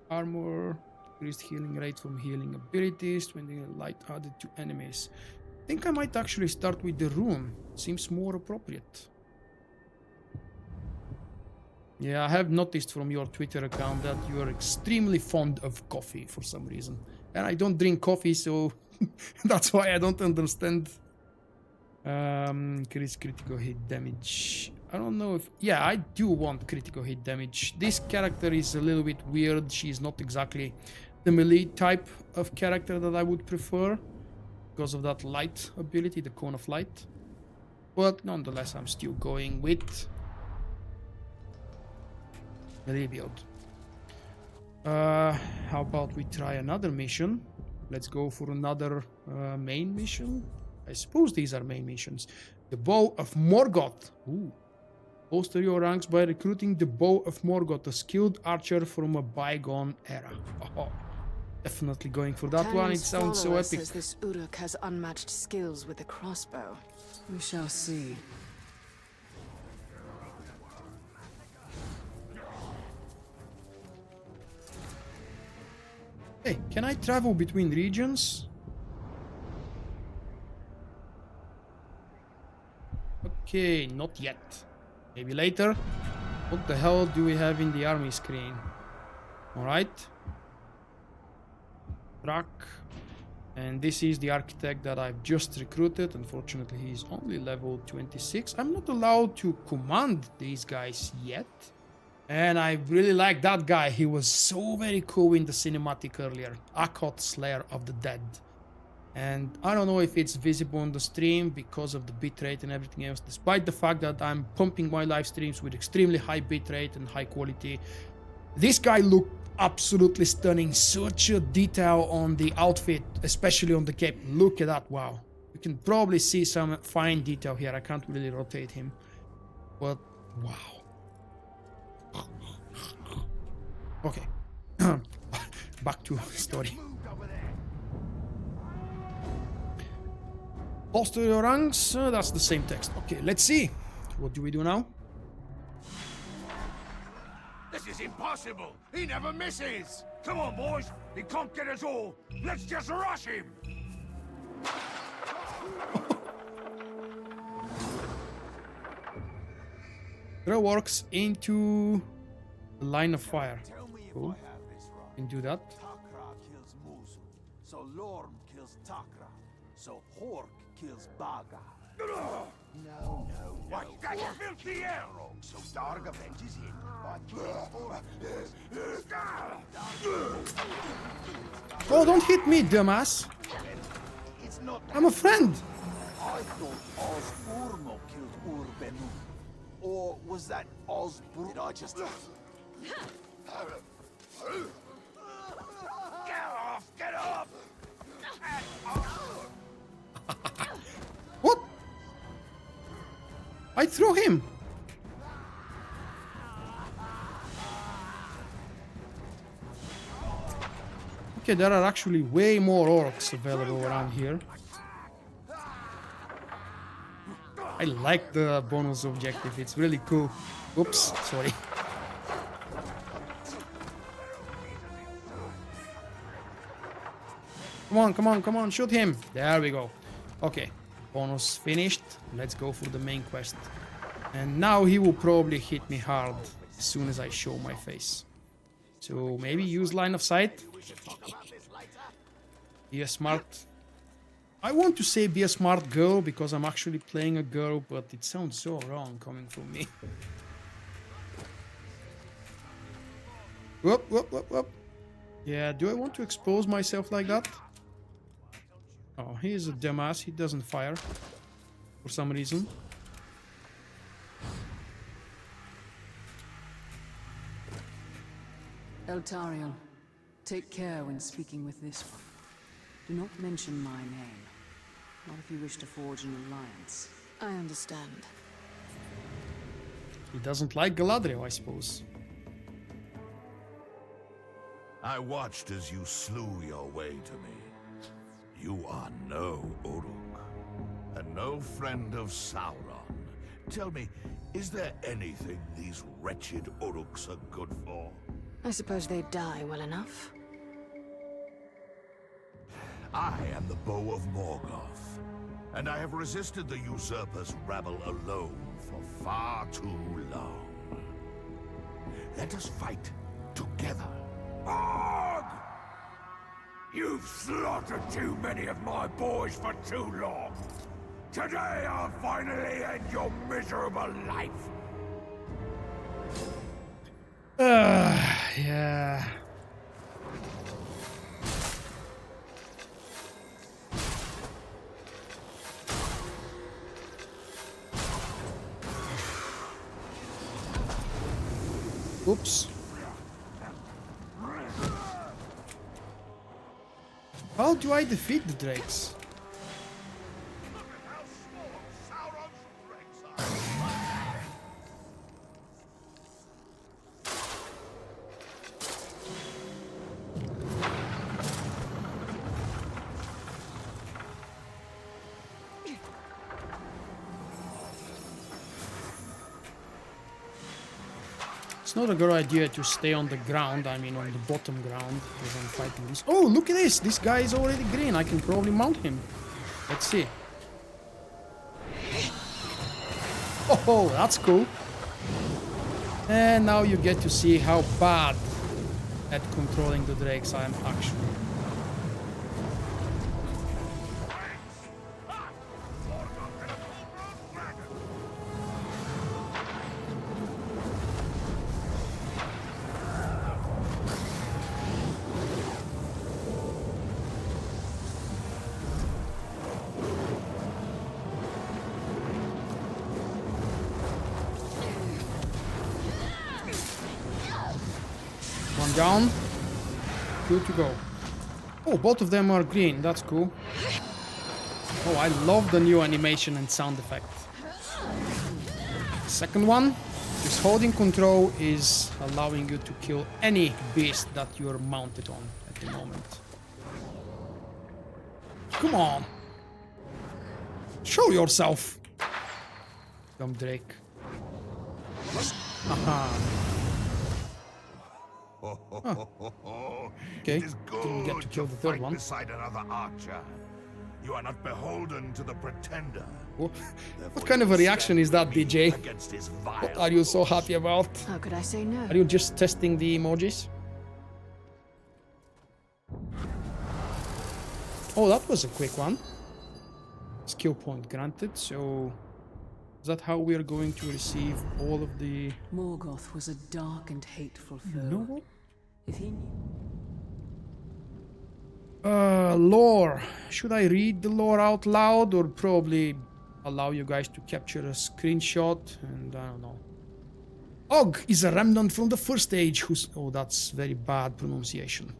armor, increased healing rate from healing abilities, 20 light added to enemies. I think I might actually start with the rune. Seems more appropriate. Yeah, I have noticed from your Twitter account that you are extremely fond of coffee for some reason. And I don't drink coffee, so that's why I don't understand. Increase critical hit damage. I don't know if... Yeah, I do want critical hit damage. This character is a little bit weird. She's not exactly the melee type of character that I would prefer, because of that light ability, the cone of light. But nonetheless, I'm still going with melee build. How about we try another mission? Let's go for another main mission. I suppose these are main missions. The Bow of Morgoth. Ooh. Bolster your ranks by recruiting the Bow of Morgoth, a skilled archer from a bygone era. Oh, definitely going for that one. It sounds so epic. Says this Uruk has unmatched skills with the crossbow. We shall see. Hey, can I travel between regions? Okay, not yet. Maybe later. What the hell do we have in the army screen? Alright. Track. And this is the architect that I've just recruited. Unfortunately, he's only level 26. I'm not allowed to command these guys yet. And I really like that guy. He was so very cool in the cinematic earlier. Akkot, Slayer of the Dead. And I don't know if it's visible on the stream because of the bitrate and everything else. Despite the fact that I'm pumping my live streams with extremely high bitrate and high quality. This guy looked absolutely stunning. Such a detail on the outfit, especially on the cape. Look at that, wow. You can probably see some fine detail here. I can't really rotate him, but wow. Okay, back to story. Bolster your ranks, that's the same text. Okay, let's see. What do we do now? This is impossible! He never misses! Come on, boys! He can't get us all! Let's just rush him! Throw orcs into the line of fire. Cool. Can do that. Takra kills Muzu, so Lorm kills Takra, so Hork kills Baga. No. What? That filthy hell! So Darg avenges him by killing Oh, don't hit me, dumbass. It's not. I'm a friend. I thought Osburmo killed Urbenu. Or was that Osbur? Did I just... Get off! What? I threw him. Okay, there are actually way more orcs available around here. I like the bonus objective, it's really cool. Oops, sorry. Come on, shoot him. There we go. Okay, bonus finished. Let's go for the main quest. And now he will probably hit me hard as soon as I show my face. So maybe use line of sight. Be a smart... I want to say be a smart girl because I'm actually playing a girl, but it sounds so wrong coming from me. Whoop. Yeah, do I want to expose myself like that? Oh, he is a dumbass. He doesn't fire for some reason. Eltariel, take care when speaking with this one. Do not mention my name. Not if you wish to forge an alliance. I understand. He doesn't like Galadriel, I suppose. I watched as you slew your way to me. You are no Uruk, and no friend of Sauron. Tell me, is there anything these wretched Uruks are good for? I suppose they die well enough. I am the Bow of Morgoth, and I have resisted the usurper's rabble alone for far too long. Let us fight together. Org! You've slaughtered too many of my boys for too long. Today I'll finally end your miserable life. Yeah. Oops. How do I defeat the drakes? Look at how small Sauron's drakes are. It's not a good idea to stay on the ground, I mean on the bottom ground, because I'm fighting this. Oh, look at this! This guy is already green, I can probably mount him. Let's see. Oh, that's cool. And now you get to see how bad at controlling the drakes I am actually. down. Good to go. Oh, both of them are green. That's cool. Oh, I love the new animation and sound effect. Second one. This holding control is allowing you to kill any beast that you're mounted on at the moment. Come on. Show yourself. Dumb Drake. Aha. Oh. Okay, didn't get to kill the third one. Beside another archer. You are not beholden to the pretender. What kind of a reaction is that, DJ? What are you so happy about? How could I say no? Are you just testing the emojis? Oh, that was a quick one. Skill point granted, so... Is that how we are going to receive all of the... Morgoth was a dark and hateful foe. No? If he knew... Lore. Should I read the lore out loud or probably allow you guys to capture a screenshot? And I don't know. Og is a remnant from the first age who's... Oh, that's very bad pronunciation.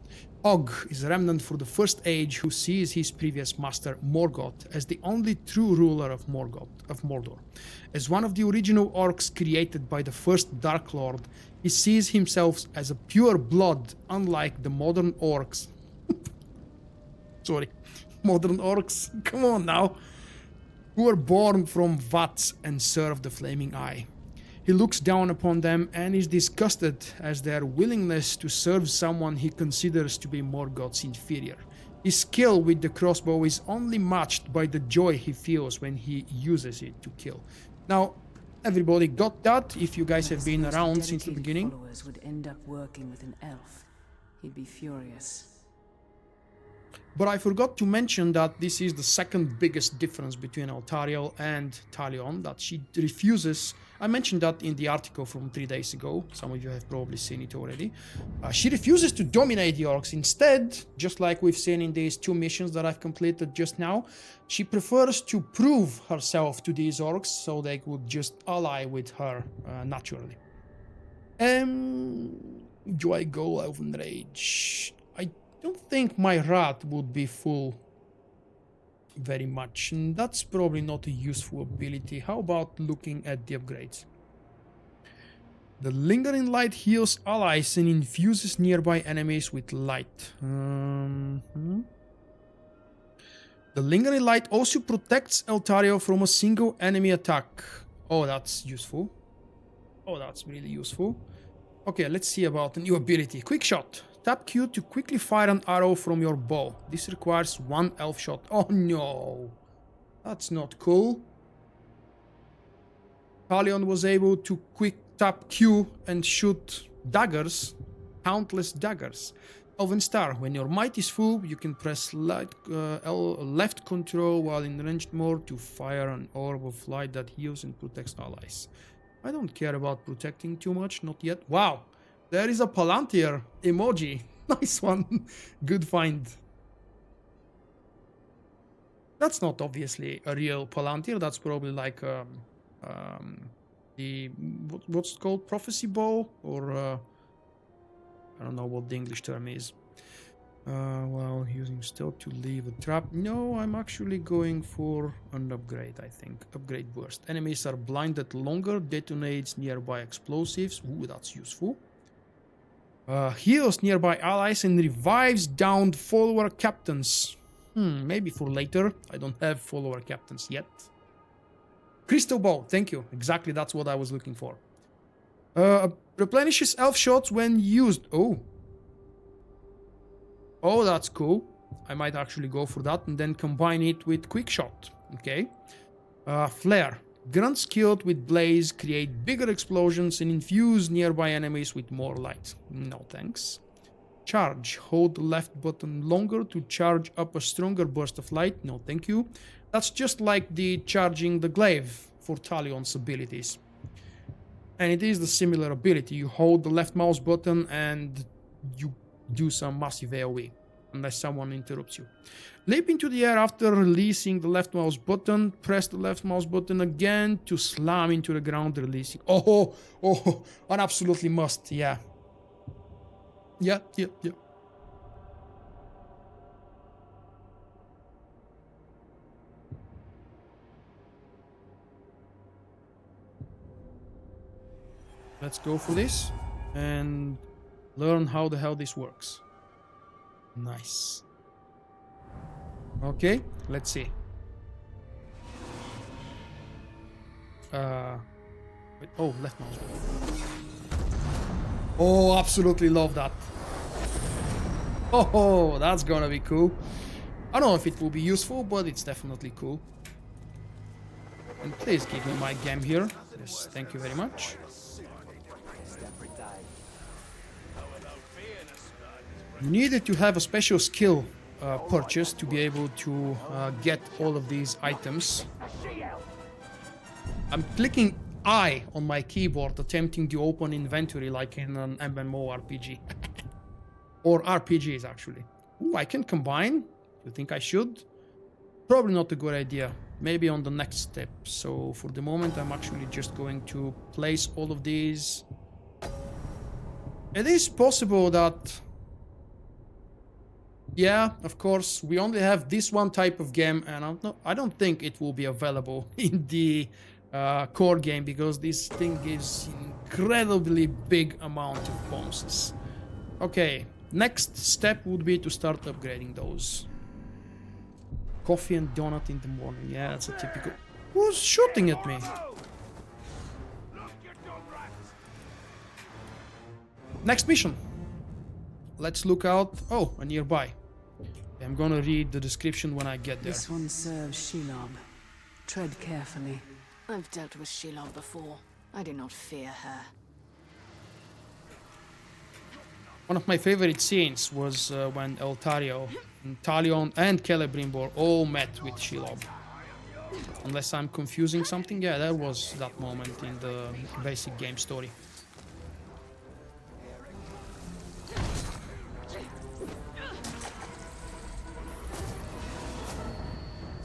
Og is a remnant for the first age who sees his previous master Morgoth as the only true ruler of Mordor. As one of the original orcs created by the first Dark Lord, he sees himself as a pure blood, unlike the modern orcs. Sorry, modern orcs, come on now. Who are born from Vats and serve the Flaming Eye. He looks down upon them and is disgusted as their willingness to serve someone he considers to be Morgoth's inferior. His skill with the crossbow is only matched by the joy he feels when he uses it to kill. Now, everybody got that? If you guys have been around since the beginning. Followers would end up working with an elf. He'd be furious. But I forgot to mention that this is the second biggest difference between Eltariel and Talion, that she refuses... I mentioned that in the article from 3 days ago. Some of you have probably seen it already. She refuses to dominate the orcs. Instead, just like we've seen in these 2 missions that I've completed just now, she prefers to prove herself to these orcs so they would just ally with her naturally. Do I go Elven Rage? I don't think my rat would be full very much, and that's probably not a useful ability. How about looking at the upgrades? The Lingering Light heals allies and infuses nearby enemies with light. The Lingering Light also protects Eltariel from a single enemy attack. Oh, that's useful. Oh, that's really useful. Okay, let's see about the new ability. Quick Shot. Tap Q to quickly fire an arrow from your bow. This requires 1 elf shot. Oh no! That's not cool. Talion was able to quick tap Q and shoot daggers. Countless daggers. Elven Star. When your might is full, you can press left control while in ranged mode to fire an orb of light that heals and protects allies. I don't care about protecting too much, not yet. Wow! There is a Palantir emoji. Nice one. Good find. That's not obviously a real Palantir. That's probably like the what's it called, prophecy bow, or I don't know what the English term is. While using stealth to leave a trap. No, I'm actually going for an upgrade, I think. Upgrade burst. Enemies are blinded longer, detonates nearby explosives. Ooh, that's useful. Heals nearby allies and revives downed follower captains. Maybe for later. I don't have follower captains yet. Crystal Bow, thank you. Exactly, that's what I was looking for. Replenishes elf shots when used. Oh, that's cool. I might actually go for that and then combine it with Quick Shot. Okay. Flare. Grunts killed with blaze create bigger explosions and infuse nearby enemies with more light. No thanks. Charge. Hold the left button longer to charge up a stronger burst of light. No thank you. That's just like the charging the glaive for Talion's abilities. And it is the similar ability. You hold the left mouse button and you do some massive AoE. Unless someone interrupts you. Leap into the air after releasing the left mouse button. Press the left mouse button again to slam into the ground, releasing... Oh, an absolutely must, yeah. Yeah. Let's go for this and learn how the hell this works. Nice. Okay, let's see. Wait, oh, left mouse. Oh, absolutely love that. Oh, that's gonna be cool. I don't know if it will be useful, but it's definitely cool. And please give me my gem here. Yes, thank you very much. You needed to have a special skill purchase to be able to get all of these items. I'm clicking I on my keyboard, attempting to open inventory like in an MMORPG. Or RPGs, actually. Ooh, I can combine. You think I should? Probably not a good idea. Maybe on the next step. So for the moment, I'm actually just going to place all of these. It is possible that... Yeah, of course, we only have this one type of game, and I don't think it will be available in the core game, because this thing gives incredibly big amount of bonuses. Okay, next step would be to start upgrading those. Coffee and donut in the morning. Yeah, that's a typical... Who's shooting at me? Next mission. Let's look out... Oh, a nearby. I'm gonna read the description when I get there. This one serves Shelob. Tread carefully. I've dealt with Shelob before. I do not fear her. One of my favorite scenes was when Eltariel, Talion and Celebrimbor all met with Shelob. Unless I'm confusing something, yeah, there was that moment in the basic game story.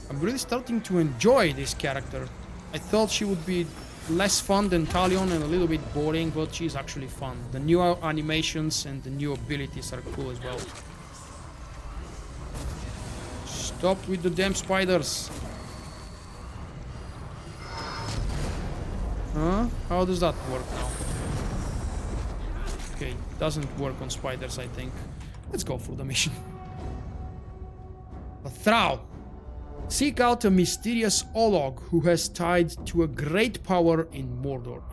I'm really starting to enjoy this character. I thought she would be less fun than Talion and a little bit boring, but she's actually fun. The new animations and the new abilities are cool as well. Stop with the damn spiders. Huh? How does that work now? Okay, doesn't work on spiders, I think. Let's go for the mission. A Throw. Seek out a mysterious Olog who has tied to a great power in Mordor.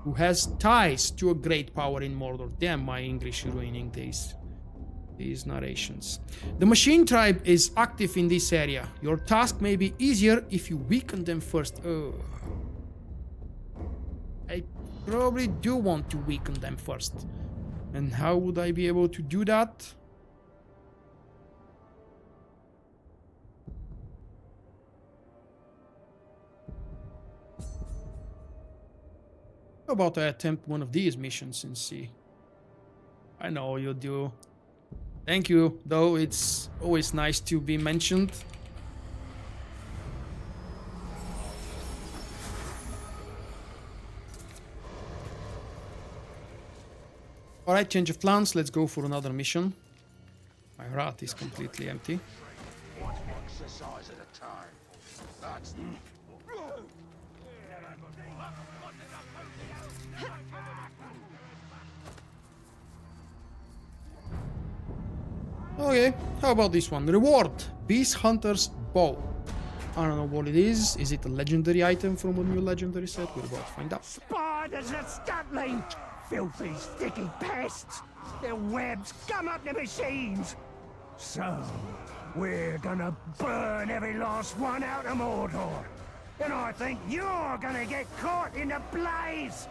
Who has ties to a great power in Mordor. Damn, my English ruining these narrations. The machine tribe is active in this area. Your task may be easier if you weaken them first. I probably do want to weaken them first. And how would I be able to do that? How about I attempt one of these missions and see? I know you do. Thank you, though it's always nice to be mentioned. Alright, change of plans, let's go for another mission. My rat is completely empty. One exercise at a time. That's... Okay, how about this one? Reward, Beast Hunter's Bow. I don't know what it is. Is it a legendary item from a new legendary set? We're about to find out. Spiders are scuttling! Filthy, sticky pests! Their webs gum up the machines! So, we're gonna burn every last one out of Mordor! And I think you're gonna get caught in the blaze!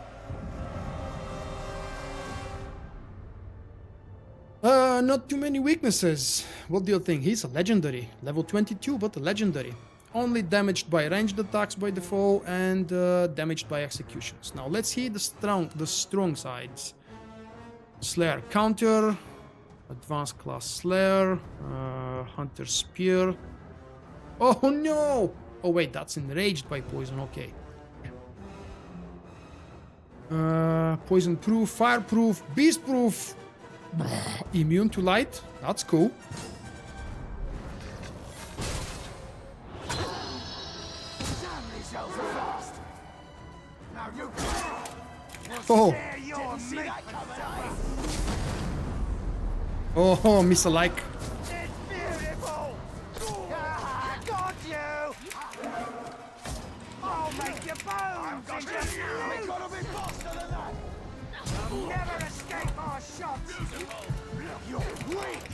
Not too many weaknesses. What do you think? He's a legendary. Level 22, but a legendary. Only damaged by ranged attacks by the foe and damaged by executions. Now let's see the strong sides. Slayer counter, advanced class Slayer, Hunter Spear. Oh no! Oh wait, that's enraged by poison, okay. Poison proof, fire proof, beast proof. Immune to light. That's cool. Oh. Oh, miss alike. Got you! I'll make your bones into you! Gotta be faster than that! You'll never escape our shots! You're weak!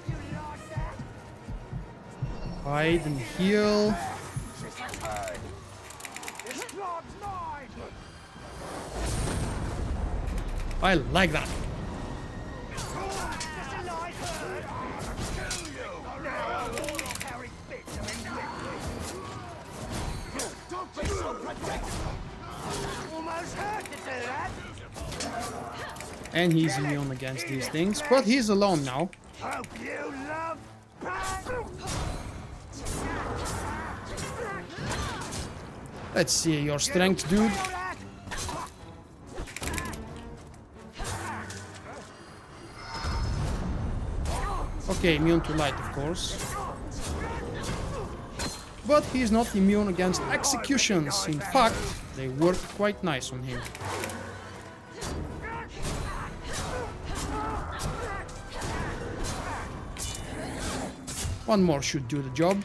You like that? Hide and heal. This blood's mine! I like that. And he's immune against these things, but he's alone now. Hope you love Let's see your strength, dude. Okay, immune to light, of course. But he's not immune against executions. In fact, they work quite nice on him. One more should do the job.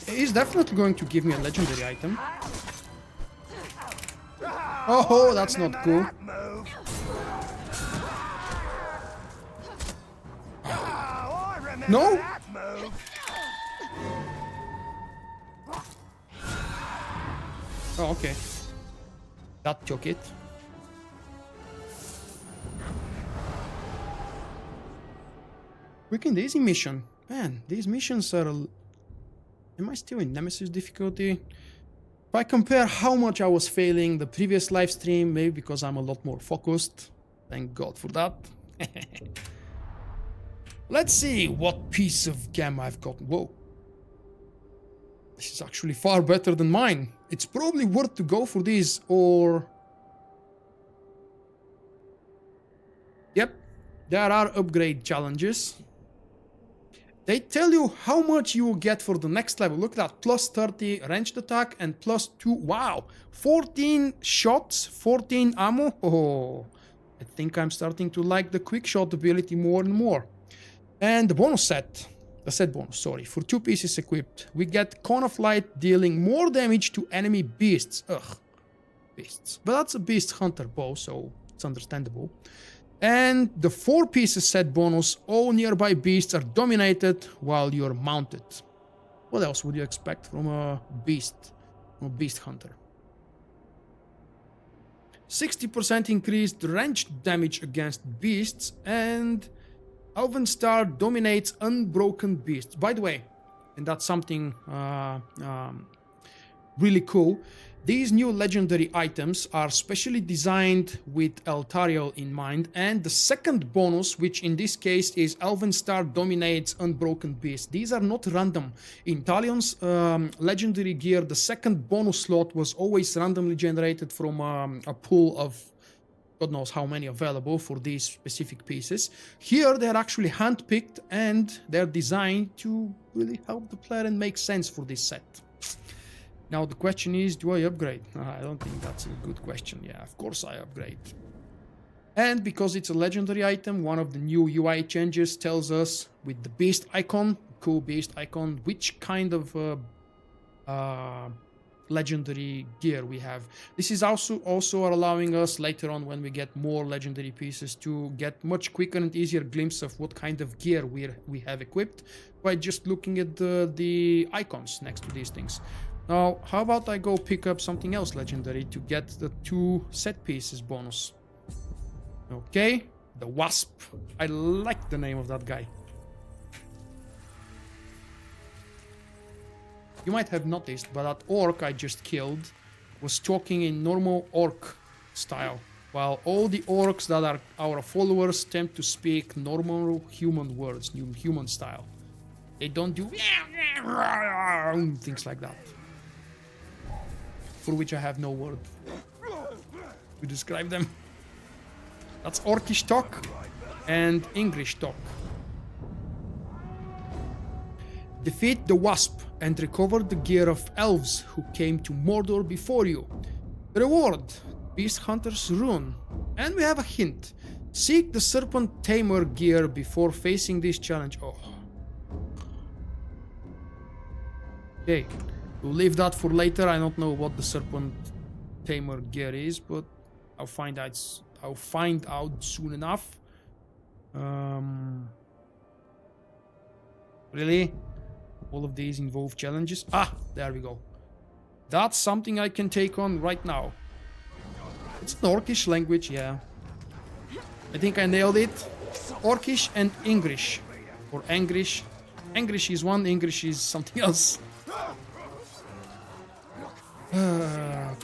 He's definitely going to give me a legendary item. Oh, that's not cool. No? Oh, okay. That took it. Quick and easy mission. Man, these missions are... Am I still in Nemesis difficulty? If I compare how much I was failing the previous live stream, maybe because I'm a lot more focused. Thank God for that. Let's see what piece of gem I've got. Whoa. This is actually far better than mine. It's probably worth to go for these, or... Yep, there are upgrade challenges. They tell you how much you will get for the next level. Look at that, plus 30 ranged attack and plus 2, wow, 14 shots, 14 ammo. Oh, I think I'm starting to like the quick shot ability more and more. And the bonus set, the set bonus, sorry, for 2 pieces equipped, we get Cone of Light dealing more damage to enemy beasts. Ugh, beasts. But that's a beast hunter bow, so it's understandable. And the 4 pieces set bonus, all nearby beasts are dominated while you're mounted. What else would you expect from a beast hunter? 60% increased ranged damage against beasts, and Elven Star dominates unbroken beasts. By the way, and that's something really cool, these new legendary items are specially designed with Eltariel in mind, and the second bonus, which in this case is Elven Star dominates unbroken beasts. These are not random. In Talion's legendary gear, the second bonus slot was always randomly generated from a pool of God knows how many available for these specific pieces. Here they're actually handpicked and they're designed to really help the player and make sense for this set. Now the question is, do I upgrade? I don't think that's a good question. Yeah, of course I upgrade. And because it's a legendary item, one of the new UI changes tells us with the beast icon, cool beast icon, which kind of legendary gear we have. This is also allowing us later on, when we get more legendary pieces, to get much quicker and easier glimpse of what kind of gear we have equipped by just looking at the icons next to these things. Now, how about I go pick up something else legendary to get the 2 set pieces bonus? Okay, the Wasp. I like the name of that guy. You might have noticed, but that orc I just killed was talking in normal orc style, while all the orcs that are our followers tend to speak normal human words, human style. They don't do things like that, for which I have no word. to describe them. That's Orcish talk and English talk. Defeat the Wasp and recover the gear of elves who came to Mordor before you. Reward, Beast Hunter's Rune. And we have a hint. Seek the Serpent Tamer gear before facing this challenge. Oh. Okay, we'll leave that for later. I don't know what the Serpent Tamer gear is, but I'll find out soon enough. Really? All of these involve challenges? Ah, there we go. That's something I can take on right now. It's an Orcish language, yeah. I think I nailed it. Orcish and English. Or Angrish. English is one, English is something else.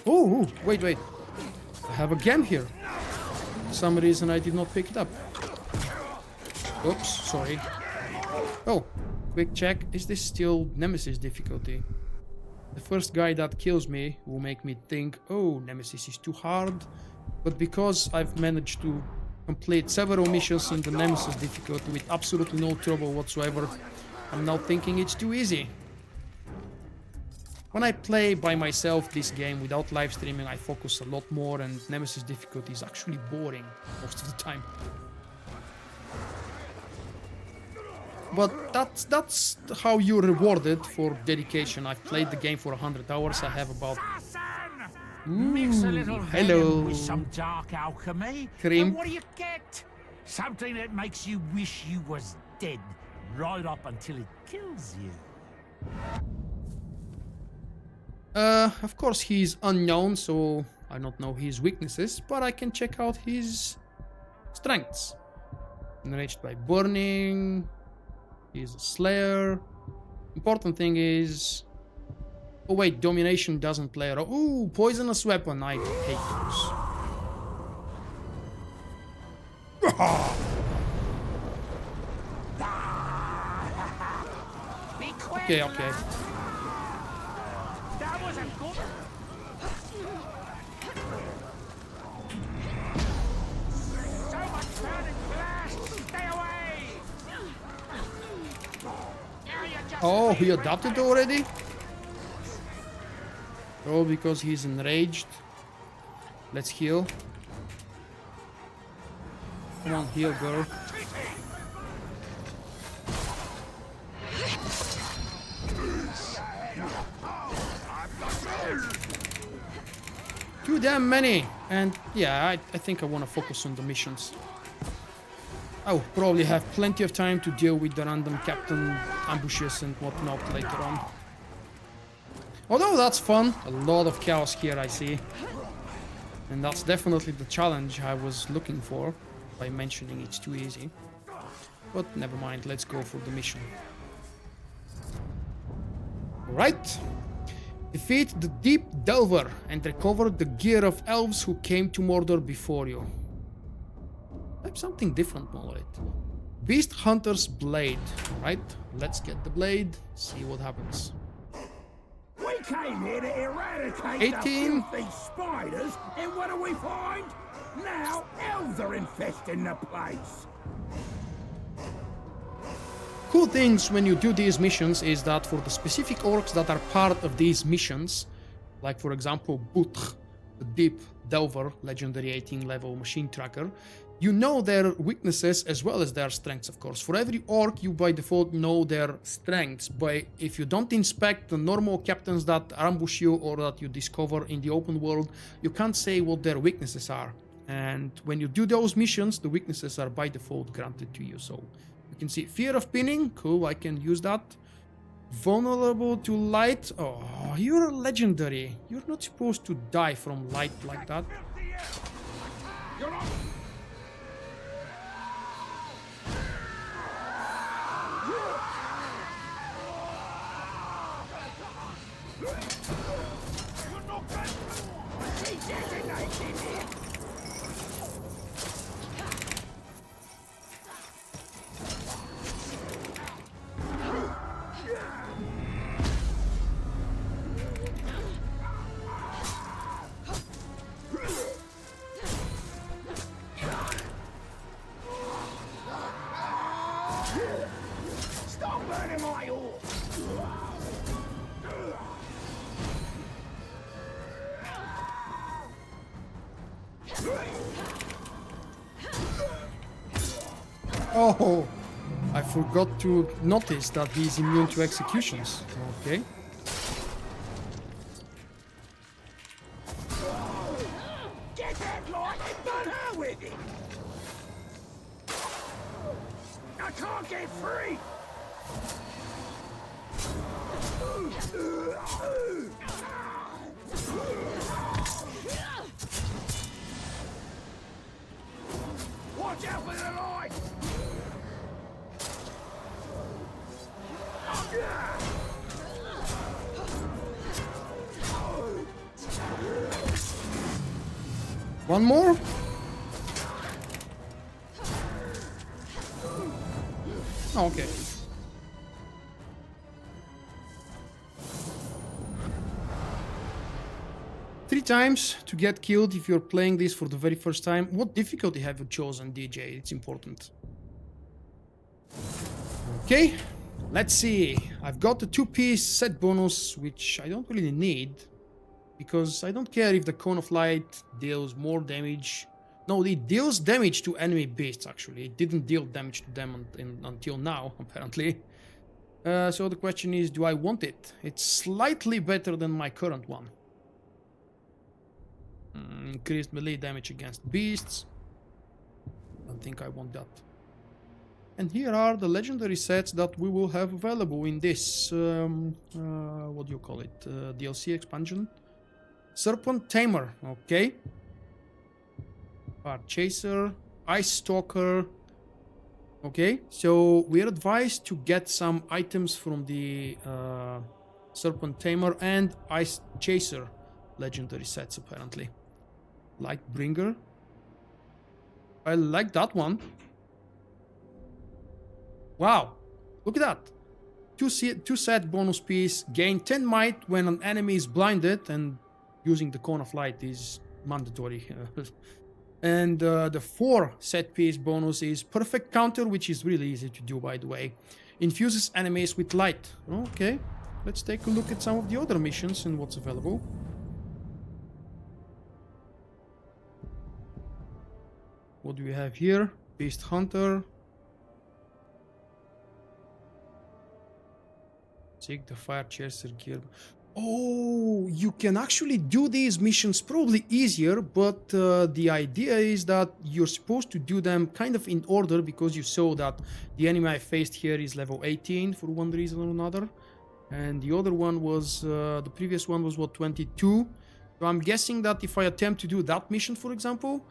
Oh, wait. I have a gem here. For some reason I did not pick it up. Oops, sorry. Oh, quick check. Is this still Nemesis difficulty? The first guy that kills me will make me think, oh, Nemesis is too hard. But because I've managed to complete several missions in the Nemesis difficulty with absolutely no trouble whatsoever, I'm now thinking it's too easy. When I play by myself this game without live streaming, I focus a lot more, and Nemesis difficulty is actually boring most of the time. But that's how you're rewarded for dedication. I've played the game for 100 hours. I have about... Mix a little hello. with some dark alchemy. Cream. And what do you get? Something that makes you wish you was dead, right up until it kills you. Of course he's unknown, so I don't know his weaknesses, but I can check out his strengths. Enraged by burning. He's a slayer. Important thing is... Oh wait, domination doesn't play a role. Ooh, poisonous weapon. I hate those. Okay. That was a good... So much burning blast! Stay away! Oh, he adopted already? Oh, because he's enraged. Let's heal. Come on, heal, girl. Too damn many. And yeah, I think I want to focus on the missions. I'll probably have plenty of time to deal with the random captain ambushes and whatnot later on. Although that's fun, a lot of chaos here I see. And that's definitely the challenge I was looking for by mentioning it's too easy. But never mind, let's go for the mission. Alright. Defeat the Deep Delver and recover the gear of elves who came to Mordor before you. Type something different, Monolith. Beast Hunter's Blade. Alright, let's get the blade, see what happens. We came here to eradicate 18. the filthy spiders, and what do we find? Now elves are infesting the place. Cool things when you do these missions is that for the specific orcs that are part of these missions, like for example Vulkk, the Deep Delver, legendary 18 level machine tracker, you know their weaknesses as well as their strengths, of course. For every orc, you by default know their strengths, but if you don't inspect the normal captains that ambush you or that you discover in the open world, you can't say what their weaknesses are. And when you do those missions, the weaknesses are by default granted to you. So you can see fear of pinning, cool, I can use that. Vulnerable to light, oh, you're a legendary. You're not supposed to die from light like that. Oh, I forgot to notice that he's immune to executions. Okay. Get that light and burn her with it! I can't get free! Watch out for the light! One more? Oh, okay. Three times to get killed if you're playing this for the very first time. What difficulty have you chosen, DJ? It's important. Okay, let's see. I've got the 2-piece set bonus, which I don't really need, because I don't care if the Cone of Light deals more damage. No, it deals damage to enemy beasts, actually. It didn't deal damage to them until now, apparently. So the question is, do I want it? It's slightly better than my current one. Increased melee damage against beasts. Don't think I want that. And here are the legendary sets that we will have available in this, what do you call it, DLC expansion? Serpent Tamer, okay. Fire Chaser, Ice Stalker. Okay, so we're advised to get some items from the Serpent Tamer and Ice Chaser legendary sets, apparently. Lightbringer. I like that one. Wow, look at that. Two set bonus piece. Gain 10 might when an enemy is blinded, and using the Cone of Light is mandatory. And the 4 set piece bonus is perfect counter, which is really easy to do, by the way. Infuses enemies with light. Okay, let's take a look at some of the other missions and what's available. What do we have here? Beast Hunter. Take the Fire Chaser gear. Oh, you can actually do these missions probably easier, but the idea is that you're supposed to do them kind of in order, because you saw that the enemy I faced here is level 18 for one reason or another. And the other one was, the previous one was what, 22? So I'm guessing that if I attempt to do that mission, for example,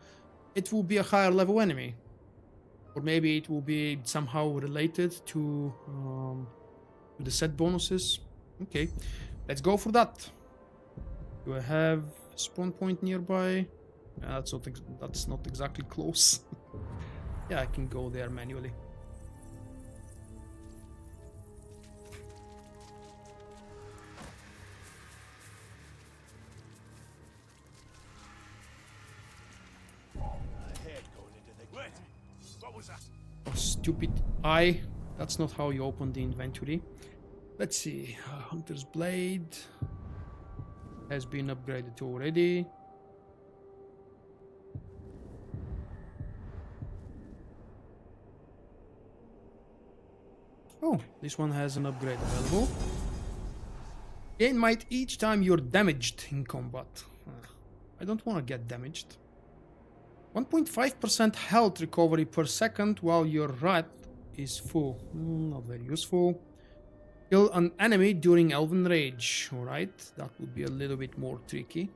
it will be a higher level enemy. Or maybe it will be somehow related to the set bonuses. Okay, let's go for that. Do I have spawn point nearby? That's not exactly close. Yeah, I can go there manually. Oh, stupid eye. That's not how you open the inventory. Let's see. Hunter's Blade has been upgraded already. Oh, this one has an upgrade available. Gain might each time you're damaged in combat. I don't want to get damaged. 1.5% health recovery per second while your rat is full. Not very useful. Kill an enemy during Elven Rage. Alright, that would be a little bit more tricky.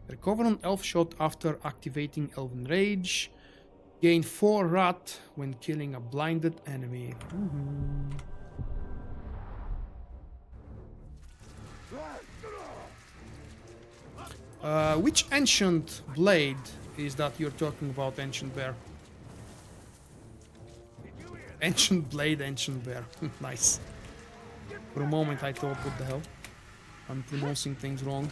Recover an elf shot after activating Elven Rage. Gain 4 rat when killing a blinded enemy. Which ancient blade is that you're talking about, Ancient Bear? Ancient Blade, Ancient Bear. Nice. For a moment I thought, what the hell? I'm pronouncing things wrong.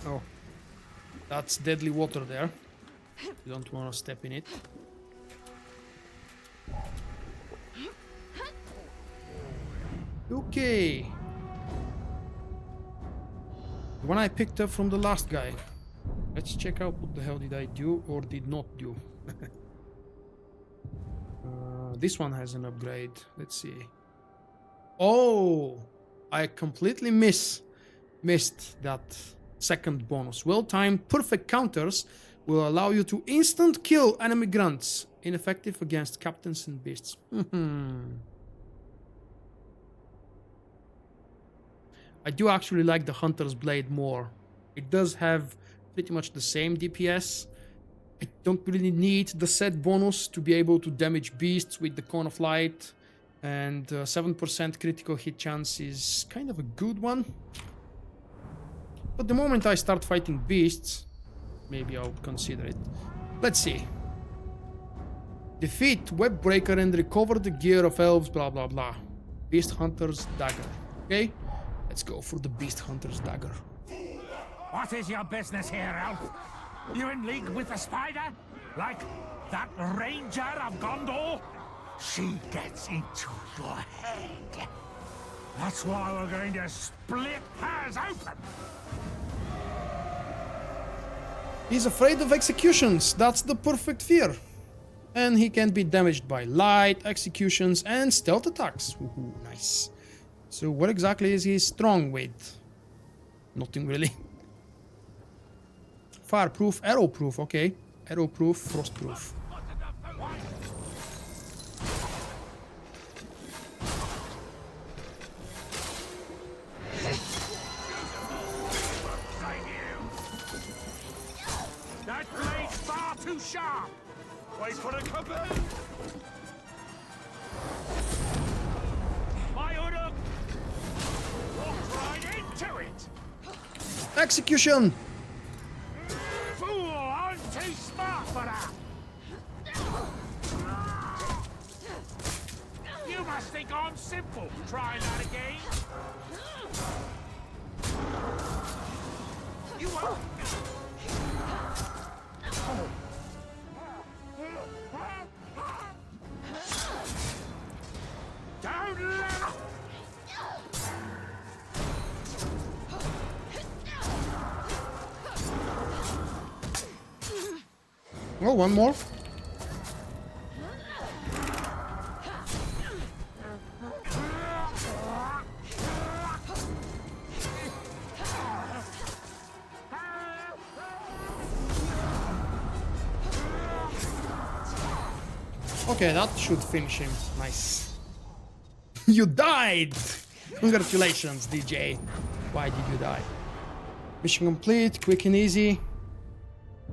Oh. That's deadly water there. You don't want to step in it. Okay. The one I picked up from the last guy. Let's check out what the hell did I do or did not do. This one has an upgrade. Let's see. Oh, I completely missed that second bonus. Well-timed perfect counters will allow you to instant kill enemy grunts, ineffective against captains and beasts. I do actually like the Hunter's Blade more. It does have pretty much the same DPS. I don't really need the set bonus to be able to damage beasts with the Cone of Light, and 7% critical hit chance is kind of a good one. But the moment I start fighting beasts, maybe I'll consider it. Let's see. Defeat Webbreaker and recover the gear of elves, blah blah blah. Beast Hunter's Dagger. Okay? Let's go for the Beast Hunter's Dagger. What is your business here, Elf? You in league with the spider? Like that ranger of Gondor? She gets into your head. That's why we're going to split hers open. He's afraid of executions. That's the perfect fear. And he can be damaged by light, executions, and stealth attacks. Ooh, nice. So what exactly is he strong with? Nothing really. Fireproof, arrowproof, okay. Arrowproof, frostproof. That blade's far too sharp. Wait for the cover. My Uruk walked right into it. Execution! Fool, I'm too smart for that. You must think I'm simple. Try that again. You won't. Don't let up. Oh, one more. Okay, that should finish him. Nice. You died! Congratulations, DJ. Why did you die? Mission complete, quick and easy.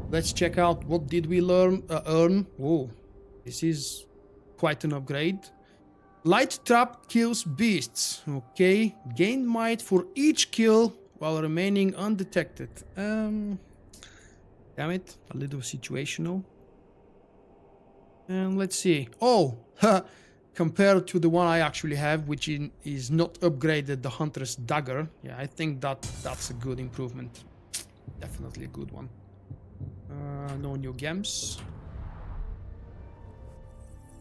Let's check out what did we earn. Whoa, this is quite an upgrade. Light trap kills beasts. Okay, gain might for each kill while remaining undetected. Damn it, a little situational. And let's see. Oh, compared to the one I actually have, which is not upgraded, the Hunter's Dagger. Yeah, I think that's a good improvement. Definitely a good one. No new gems.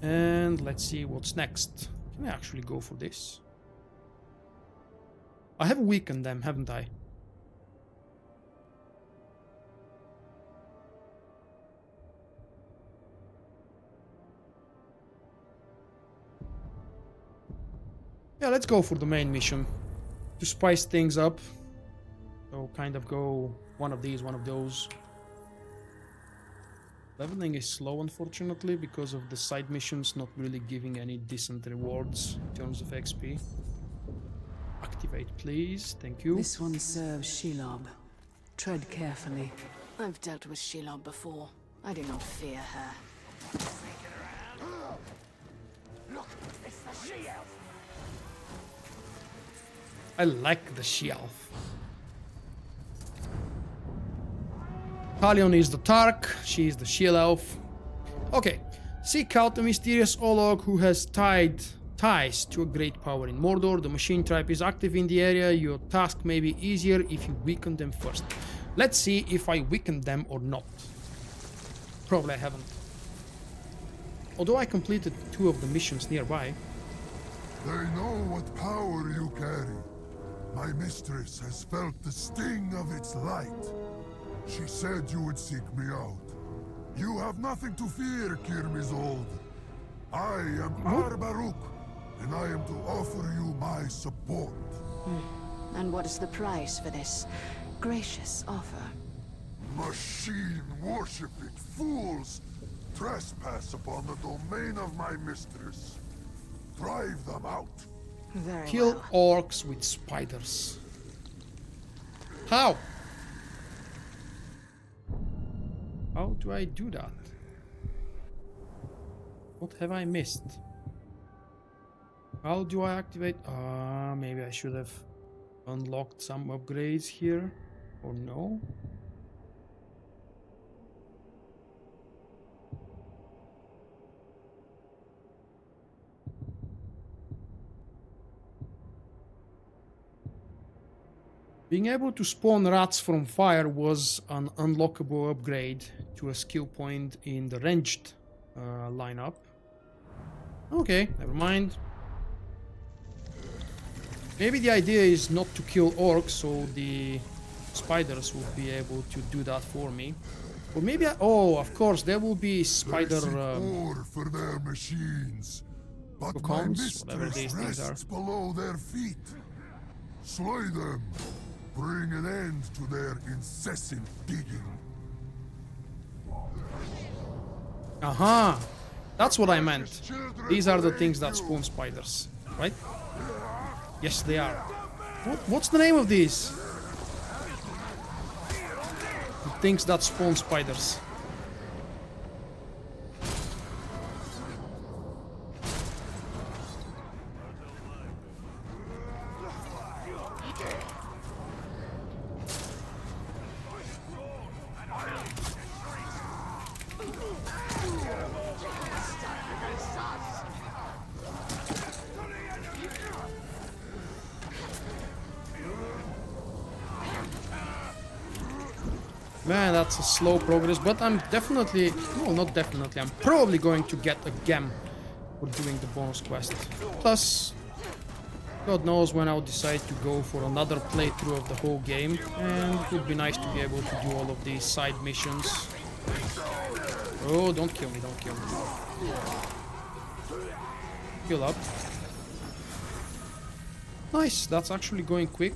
And let's see what's next. Can I actually go for this? I have weakened them, haven't I? Yeah, let's go for the main mission to spice things up. So kind of go one of these, one of those. Leveling is slow, unfortunately, because of the side missions not really giving any decent rewards in terms of XP. Activate, please. Thank you. This one serves Shelob. Tread carefully. I've dealt with Shelob before. I do not fear her. Look, it's the she-elf. I like the she-elf. Talion is the Tark, she is the she-elf. Okay, seek out the mysterious Olog who has ties to a great power in Mordor. The machine tribe is active in the area. Your task may be easier if you weaken them first. Let's see if I weaken them or not. Probably I haven't. Although I completed 2 of the missions nearby. They know what power you carry. My mistress has felt the sting of its light. She said you would seek me out. You have nothing to fear, Kirmizold. I am Arbaruk, and I am to offer you my support. And what is the price for this gracious offer? Machine-worshipping fools trespass upon the domain of my mistress. Drive them out. Very Kill well. orcs with spiders. How? How do I do that? What have I missed? How do I activate? Maybe I should have unlocked some upgrades here. Or no? Being able to spawn rats from fire was an unlockable upgrade to a skill point in the ranged lineup. Okay, never mind. Maybe the idea is not to kill orcs, so the spiders will be able to do that for me. Or maybe oh, of course, there will be spider ore for their machines, but my cocons, whatever mistress these things are. rests below their feet. Slay them. Bring an end to their incessant digging. Aha! That's what I meant. These are the things that spawn spiders, right? Yes, they are. What's the name of these? The things that spawn spiders. Man, that's a slow progress, but I'm definitely, well, not definitely, I'm probably going to get a gem for doing the bonus quest. Plus, God knows when I'll decide to go for another playthrough of the whole game, and it would be nice to be able to do all of these side missions. Oh, don't kill me, don't kill me. Heal up. Nice, that's actually going quick.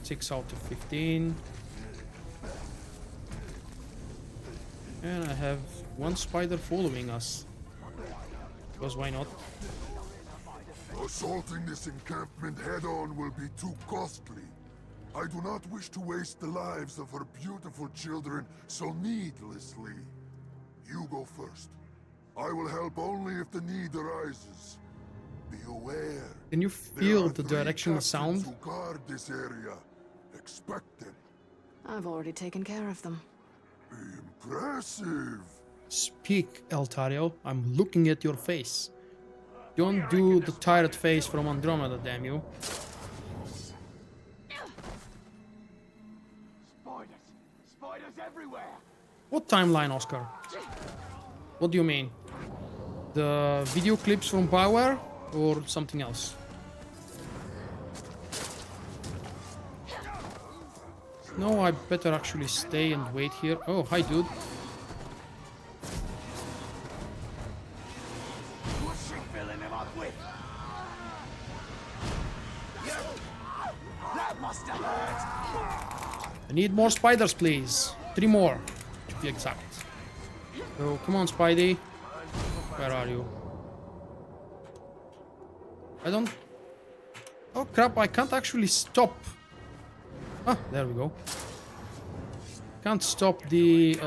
6 out of 15. And I have one spider following us. Because why not? Assaulting this encampment head-on will be too costly. I do not wish to waste the lives of her beautiful children so needlessly. You go first. I will help only if the need arises. Be aware. Can you feel the directional sound? Who guard this area. Expect them. I've already taken care of them. Impressive. Speak, Eltariel. I'm looking at your face. Don't do the tired face from Andromeda, damn you. Spiders everywhere. What timeline, Oscar? What do you mean? The video clips from Bioware or something else? No, I better actually stay and wait here. Oh, hi, dude. What's she filling him up with? That must have hurt. I need more spiders, please. 3 more, to be exact. So, come on, Spidey. Where are you? I don't... Oh, crap, I can't actually stop. Ah, there we go. Can't stop the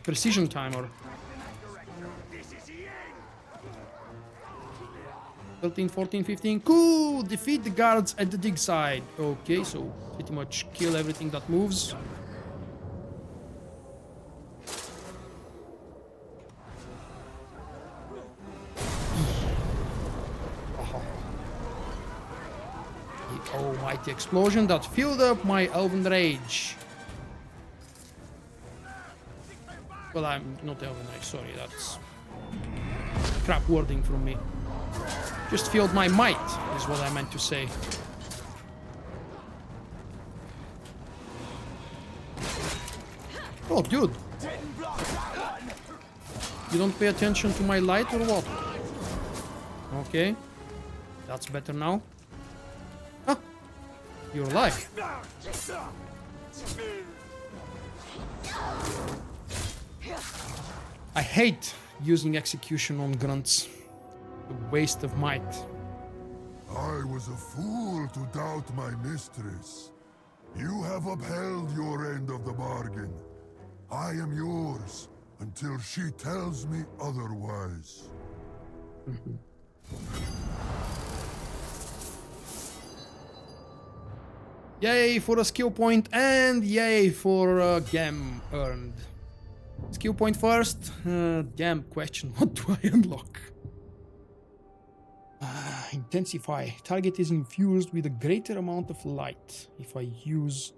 precision timer. 13, 14, 15. Cool! Defeat the guards at the dig site. Okay, so pretty much kill everything that moves. The almighty explosion that filled up my elven rage. Well, I'm not elven rage, sorry, that's crap wording from me. Just feel my might, is what I meant to say. Oh, dude. You don't pay attention to my light or what? Okay. That's better now. Ah. You're alive. I hate using execution on grunts. A waste of might. I was a fool to doubt my mistress. You have upheld your end of the bargain. I am yours until she tells me otherwise. Yay for a skill point and yay for a gem earned. Skill point first. Damn question. What do I unlock? Intensify. Target is infused with a greater amount of light. If I use...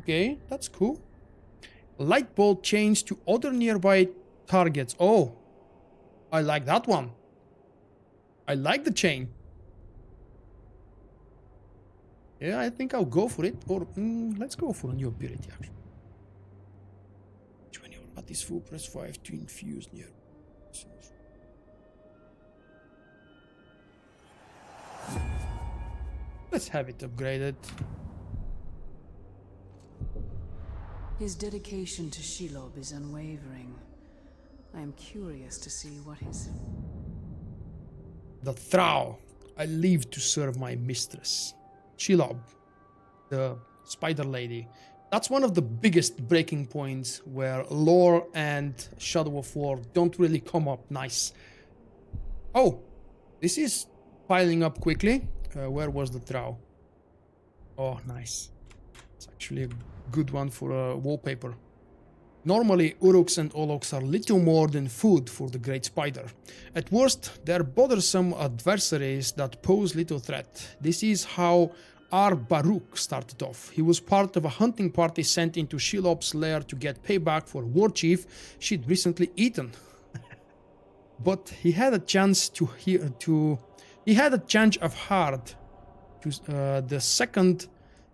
Okay, that's cool. Light bolt chains to other nearby targets. Oh, I like that one. I like the chain. Yeah, I think I'll go for it. Or let's go for a new ability actually. When your mat is full, press 5 to infuse near. Let's have it upgraded. His dedication to Shelob is unwavering. I am curious to see what his... The Thrall. I live to serve my mistress. Shelob, the spider lady. That's one of the biggest breaking points where lore and Shadow of War don't really come up nice. Oh, this is piling up quickly. Where was the Thrall? Oh, nice. It's actually a good one for a wallpaper. Normally, Uruks and Ologs are little more than food for the Great Spider. At worst, they're bothersome adversaries that pose little threat. This is how Ar-Baruk started off. He was part of a hunting party sent into Shelob's lair to get payback for a war chief she'd recently eaten. But he had a chance he had a change of heart. The second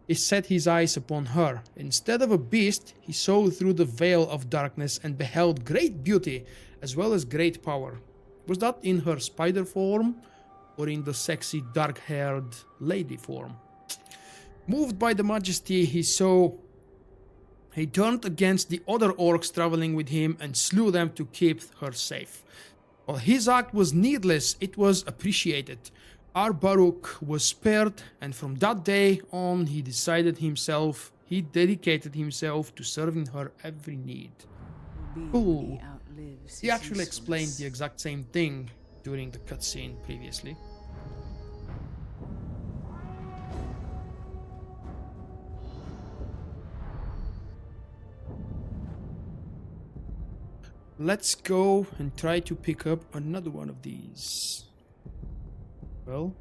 he set his eyes upon her. Instead of a beast, he saw through the veil of darkness and beheld great beauty as well as great power. Was that in her spider form or in the sexy dark-haired lady form? Moved by the majesty he saw, he turned against the other orcs traveling with him and slew them to keep her safe. While his act was needless, it was appreciated. Ar-Baruk was spared, and from that day on he dedicated himself to serving her every need. Cool. He actually explained the exact same thing during the cutscene previously. Let's go and try to pick up another one of these. Well,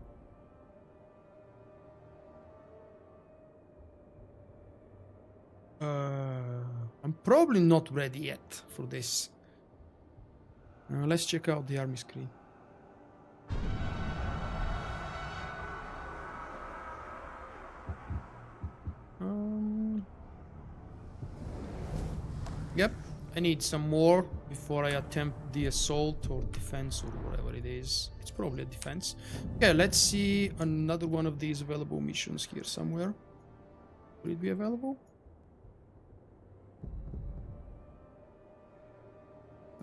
I'm probably not ready yet for this. Let's check out the army screen. Yep, I need some more before I attempt the assault or defense or whatever it is. It's probably a defense. Okay, let's see another one of these available missions here somewhere. Will it be available?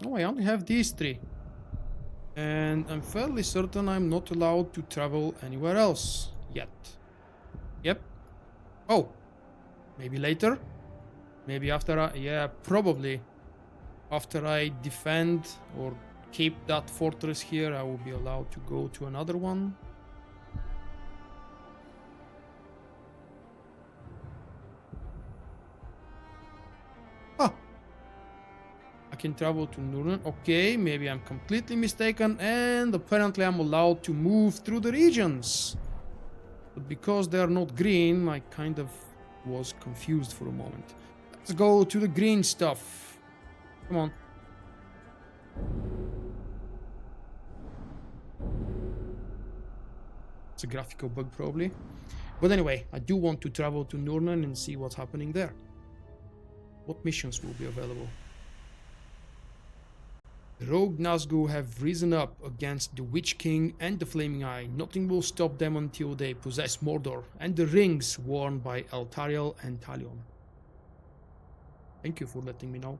Oh, I only have these three. And I'm fairly certain I'm not allowed to travel anywhere else yet. Yep. Oh, maybe later? Maybe after yeah, probably. After I defend or keep that fortress here, I will be allowed to go to another one. Ah! I can travel to Nurn. Okay, maybe I'm completely mistaken, and apparently I'm allowed to move through the regions. But because they are not green, I kind of was confused for a moment. Let's go to the green stuff. Come on. It's a graphical bug probably. But anyway, I do want to travel to Nurnen and see what's happening there. What missions will be available? The rogue Nazgûl have risen up against the Witch King and the Flaming Eye. Nothing will stop them until they possess Mordor and the rings worn by Eltariel and Talion. Thank you for letting me know.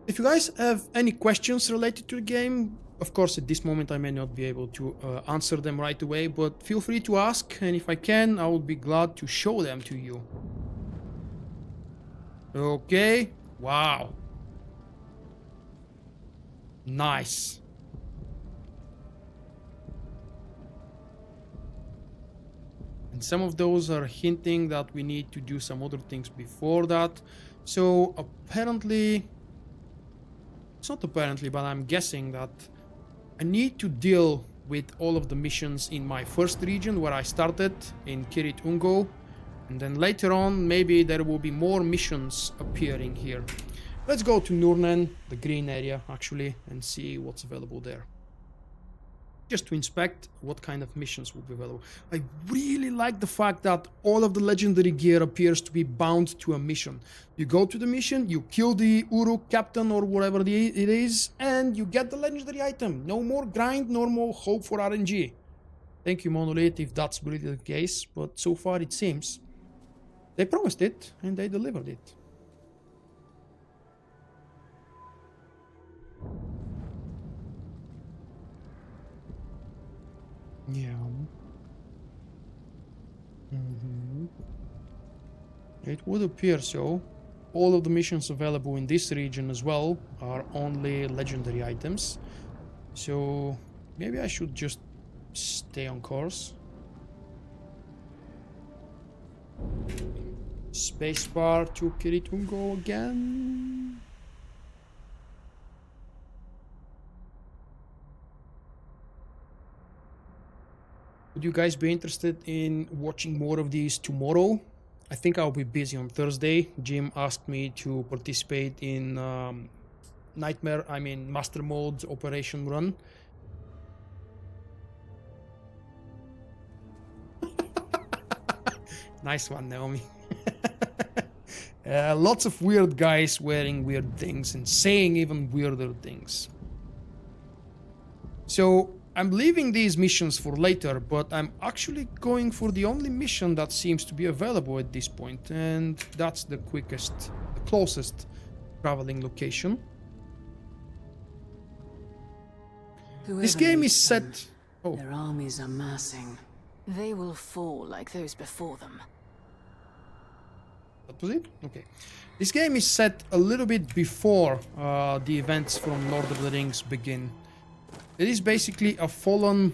If you guys have any questions related to the game, of course at this moment I may not be able to answer them right away, but feel free to ask, and if I can, I would be glad to show them to you. Okay, wow. Nice. And some of those are hinting that we need to do some other things before that. So apparently, it's not apparently, but I'm guessing that I need to deal with all of the missions in my first region where I started in Kirit Ungol, and then later on maybe there will be more missions appearing here. Let's go to Nurnen, the green area actually, and see what's available there. Just to inspect what kind of missions will be available. I really like the fact that all of the legendary gear appears to be bound to a mission. You go to the mission, you kill the Uruk captain or whatever it is, and you get the legendary item. No more grind, no more hope for RNG. Thank you, Monolith, if that's really the case, but so far it seems they promised it and they delivered it. Yeah. It would appear so. All of the missions available in this region as well are only legendary items. So maybe I should just stay on course. Spacebar to Kirit Ungol again. Would you guys be interested in watching more of these tomorrow? I think I'll be busy on Thursday. Jim asked me to participate in Master Mode Operation Run. Nice one, Naomi. Lots of weird guys wearing weird things and saying even weirder things. So I'm leaving these missions for later, but I'm actually going for the only mission that seems to be available at this point, and that's the closest traveling location. This game is set... Oh. Their armies are massing. They will fall like those before them. That was it? Okay. This game is set a little bit before the events from Lord of the Rings begin. It is basically a fallen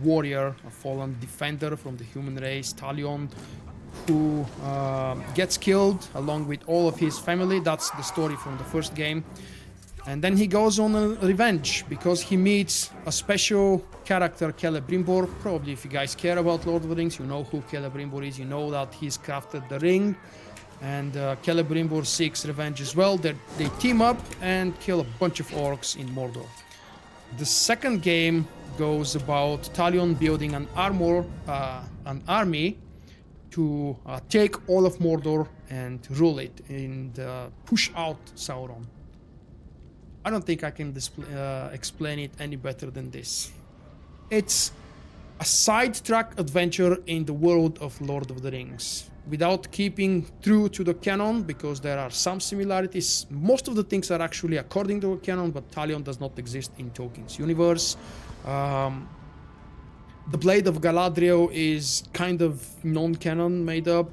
warrior, a fallen defender from the human race, Talion, who gets killed along with all of his family. That's the story from the first game. And then he goes on a revenge because he meets a special character, Celebrimbor. Probably if you guys care about Lord of the Rings, you know who Celebrimbor is. You know that he's crafted the ring. And Celebrimbor seeks revenge as well. They team up and kill a bunch of orcs in Mordor. The second game goes about Talion building an army to take all of Mordor and rule it and push out Sauron. I don't think I can explain it any better than this. It's a sidetrack adventure in the world of Lord of the Rings, without keeping true to the canon, because there are some similarities. Most of the things are actually according to the canon, but Talion does not exist in Tolkien's universe. The Blade of Galadriel is kind of non-canon, made up.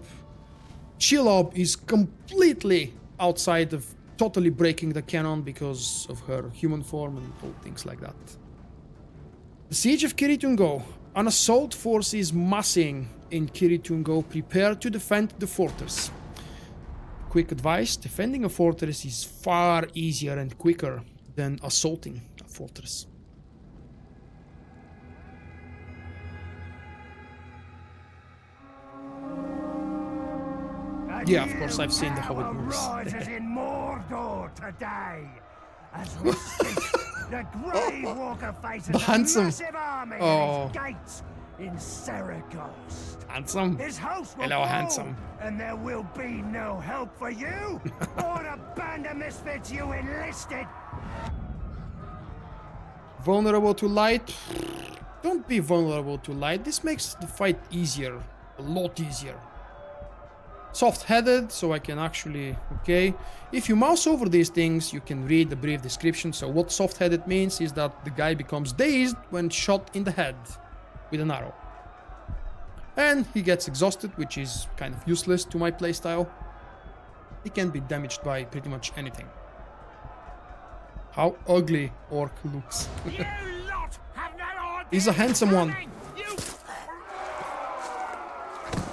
Shelob is completely outside of totally breaking the canon because of her human form and all things like that. The Siege of Kirit Ungol. An assault force is massing in Kirit Ungol. Prepare to defend the fortress. Quick advice: defending a fortress is far easier and quicker than assaulting a fortress. Yeah, of course, I've seen the Hobbit movies. rises in Mordor today. As we speak, the Grave Walker faces The handsome. a massive army Oh. at his gates in Saragost. Handsome. His host will Hello, fall, handsome. and there will be no help for you or the band of misfits you enlisted. Vulnerable to light. Don't be vulnerable to light. This makes the fight easier. A lot easier. Soft-headed, so I can actually... Okay. If you mouse over these things, you can read the brief description. So what soft-headed means is that the guy becomes dazed when shot in the head with an arrow. And he gets exhausted, which is kind of useless to my playstyle. He can be damaged by pretty much anything. How ugly Orc looks. You lot have no idea. He's a handsome one. You...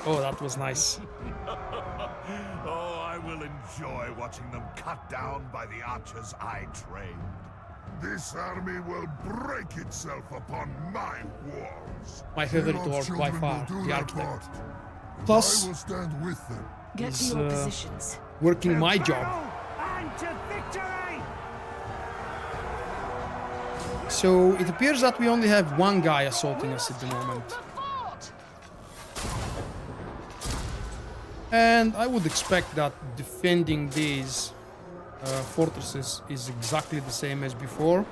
Oh, that was nice. Oh, I will enjoy watching them cut down by the archers I trained. This army will break itself upon my walls. My favorite Your dwarf by children far, will do the their architect. part. Plus, I will stand with them. Get to He's, your positions. working to my battle job. And to victory. So it appears that we only have one guy assaulting us at the moment. And I would expect that defending these fortresses is exactly the same as before.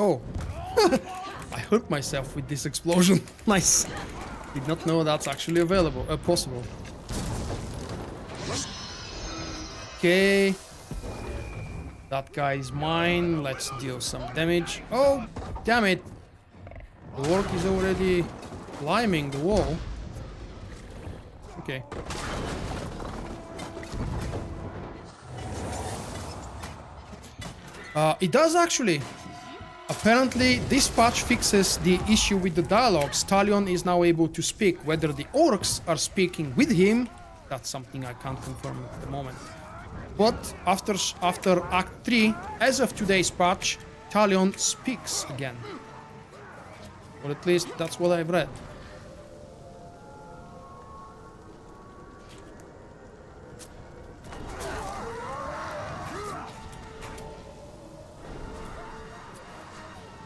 Oh, I hurt myself with this explosion. Nice. Did not know that's actually available, possible. Okay. That guy is mine. Let's deal some damage. Oh, damn it. The Vulkk is already climbing the wall. Okay. It does actually. Apparently, this patch fixes the issue with the dialogues. Talion is now able to speak. Whether the orcs are speaking with him, that's something I can't confirm at the moment. But after Act 3, as of today's patch, Talion speaks again. Or at least that's what I've read.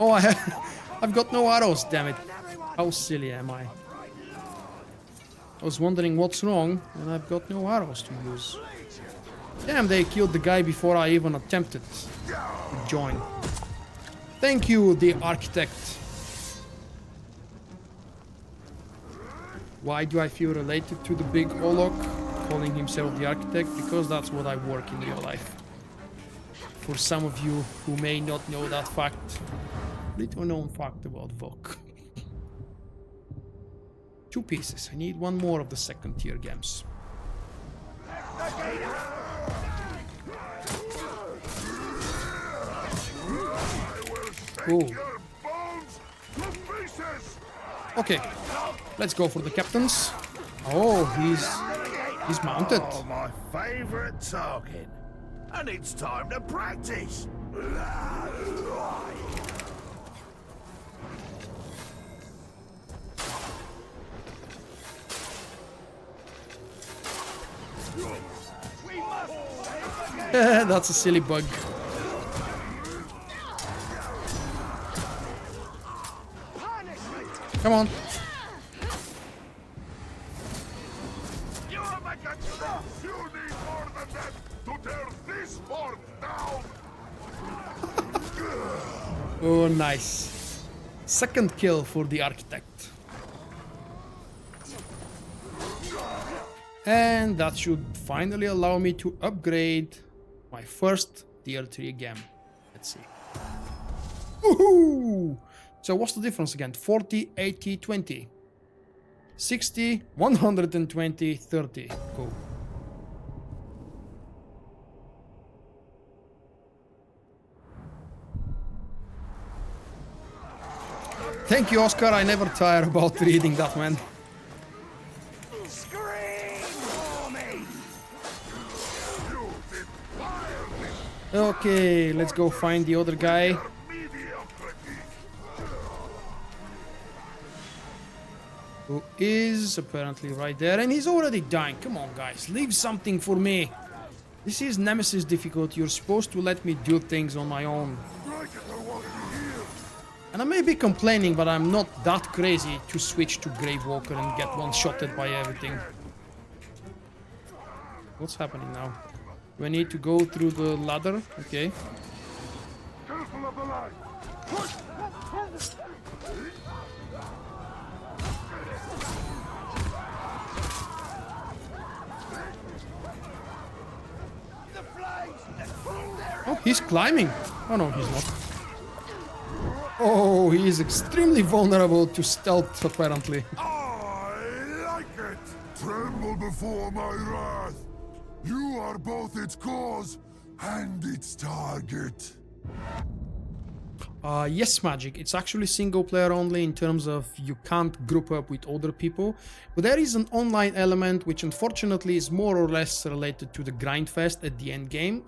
Oh, I've got no arrows, damn it. How silly am I? I was wondering what's wrong, and I've got no arrows to use. Damn, they killed the guy before I even attempted to join. Thank you, the architect. Why do I feel related to the big Olog, calling himself the architect? Because that's what I work in real life. For some of you who may not know that fact, little known fact about Vulkk. 2 pieces. I need 1 more of the second tier gems. Cool. Okay, let's go for the captains. Oh, he's mounted. Oh, my favorite target. And it's time to practice. That's a silly bug. Come on. You need more than that to tear this fort down. Oh, nice. Second kill for the architect. And that should finally allow me to upgrade my first tier 3 gem. Let's see. Woohoo! So what's the difference again? 40, 80, 20. 60, 120, 30. Cool. Thank you, Oscar. I never tire about reading that, man. Okay, let's go find the other guy. Who is apparently right there, and he's already dying. Come on, guys, leave something for me. This is Nemesis Difficulty. You're supposed to let me do things on my own. And I may be complaining, but I'm not that crazy to switch to Gravewalker and get one-shotted by everything. What's happening now? Do I need to go through the ladder? Okay. Careful of the line. Push! Oh, he's climbing. Oh no, he's not. Oh, he is extremely vulnerable to stealth, apparently. I like it! Tremble before my wrath! You are both its cause and its target. Yes, Magic. It's actually single player only in terms of you can't group up with other people. But there is an online element which unfortunately is more or less related to the grindfest at the end game,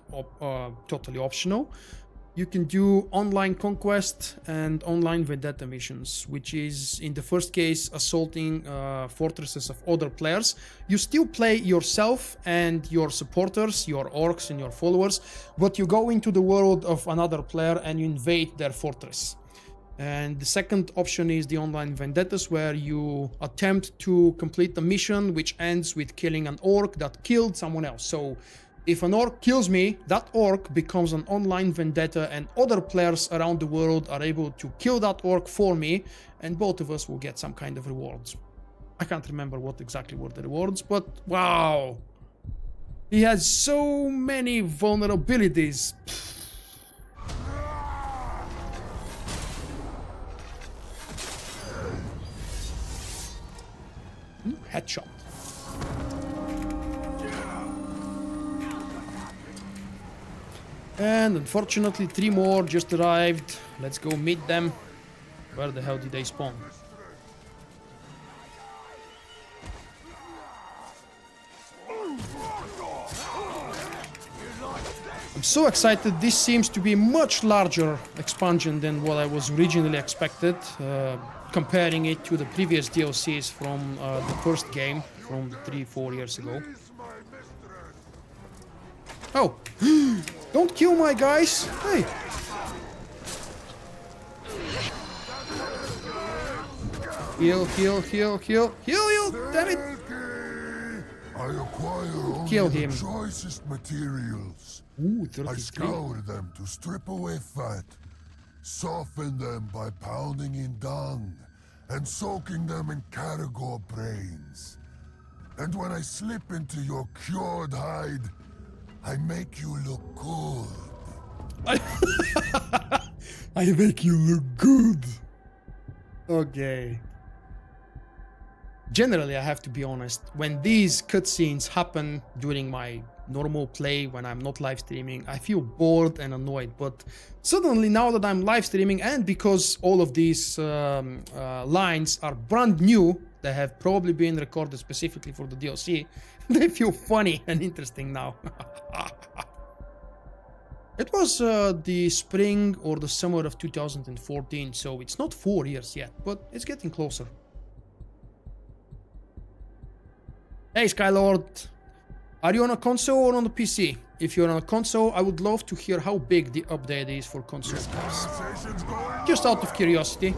totally optional. You can do online conquest and online vendetta missions, which is in the first case assaulting fortresses of other players. You still play yourself and your supporters, your orcs and your followers, but you go into the world of another player and you invade their fortress. And the second option is the online vendettas, where you attempt to complete the mission which ends with killing an orc that killed someone else. So if an orc kills me, that orc becomes an online vendetta and other players around the world are able to kill that orc for me, and both of us will get some kind of rewards. I can't remember what exactly were the rewards, but wow! He has so many vulnerabilities. Headshot. And unfortunately 3 more just arrived. Let's go meet them. Where the hell did they spawn? I'm so excited. This seems to be a much larger expansion than what I was originally expected, comparing it to the previous DLCs from the first game from 3-4 years ago. Oh! Don't kill my guys! Hey! Heal, heal, heal, heal, heal, damn it! I acquire only Kill him. the choicest materials. Ooh, I 33. scour them to strip away fat, soften them by pounding in dung, and soaking them in Caragor brains. And when I slip into your cured hide, I make you look good. I make you look good. Okay. Generally, I have to be honest, when these cutscenes happen during my normal play, when I'm not live streaming, I feel bored and annoyed. But suddenly, now that I'm live streaming, and because all of these lines are brand new, they have probably been recorded specifically for the DLC, they feel funny and interesting now. It was the spring or the summer of 2014, so it's not 4 years yet, but it's getting closer. Hey Skylord, are you on a console or on the PC? If you're on a console, I would love to hear how big the update is for console players. Just out of curiosity.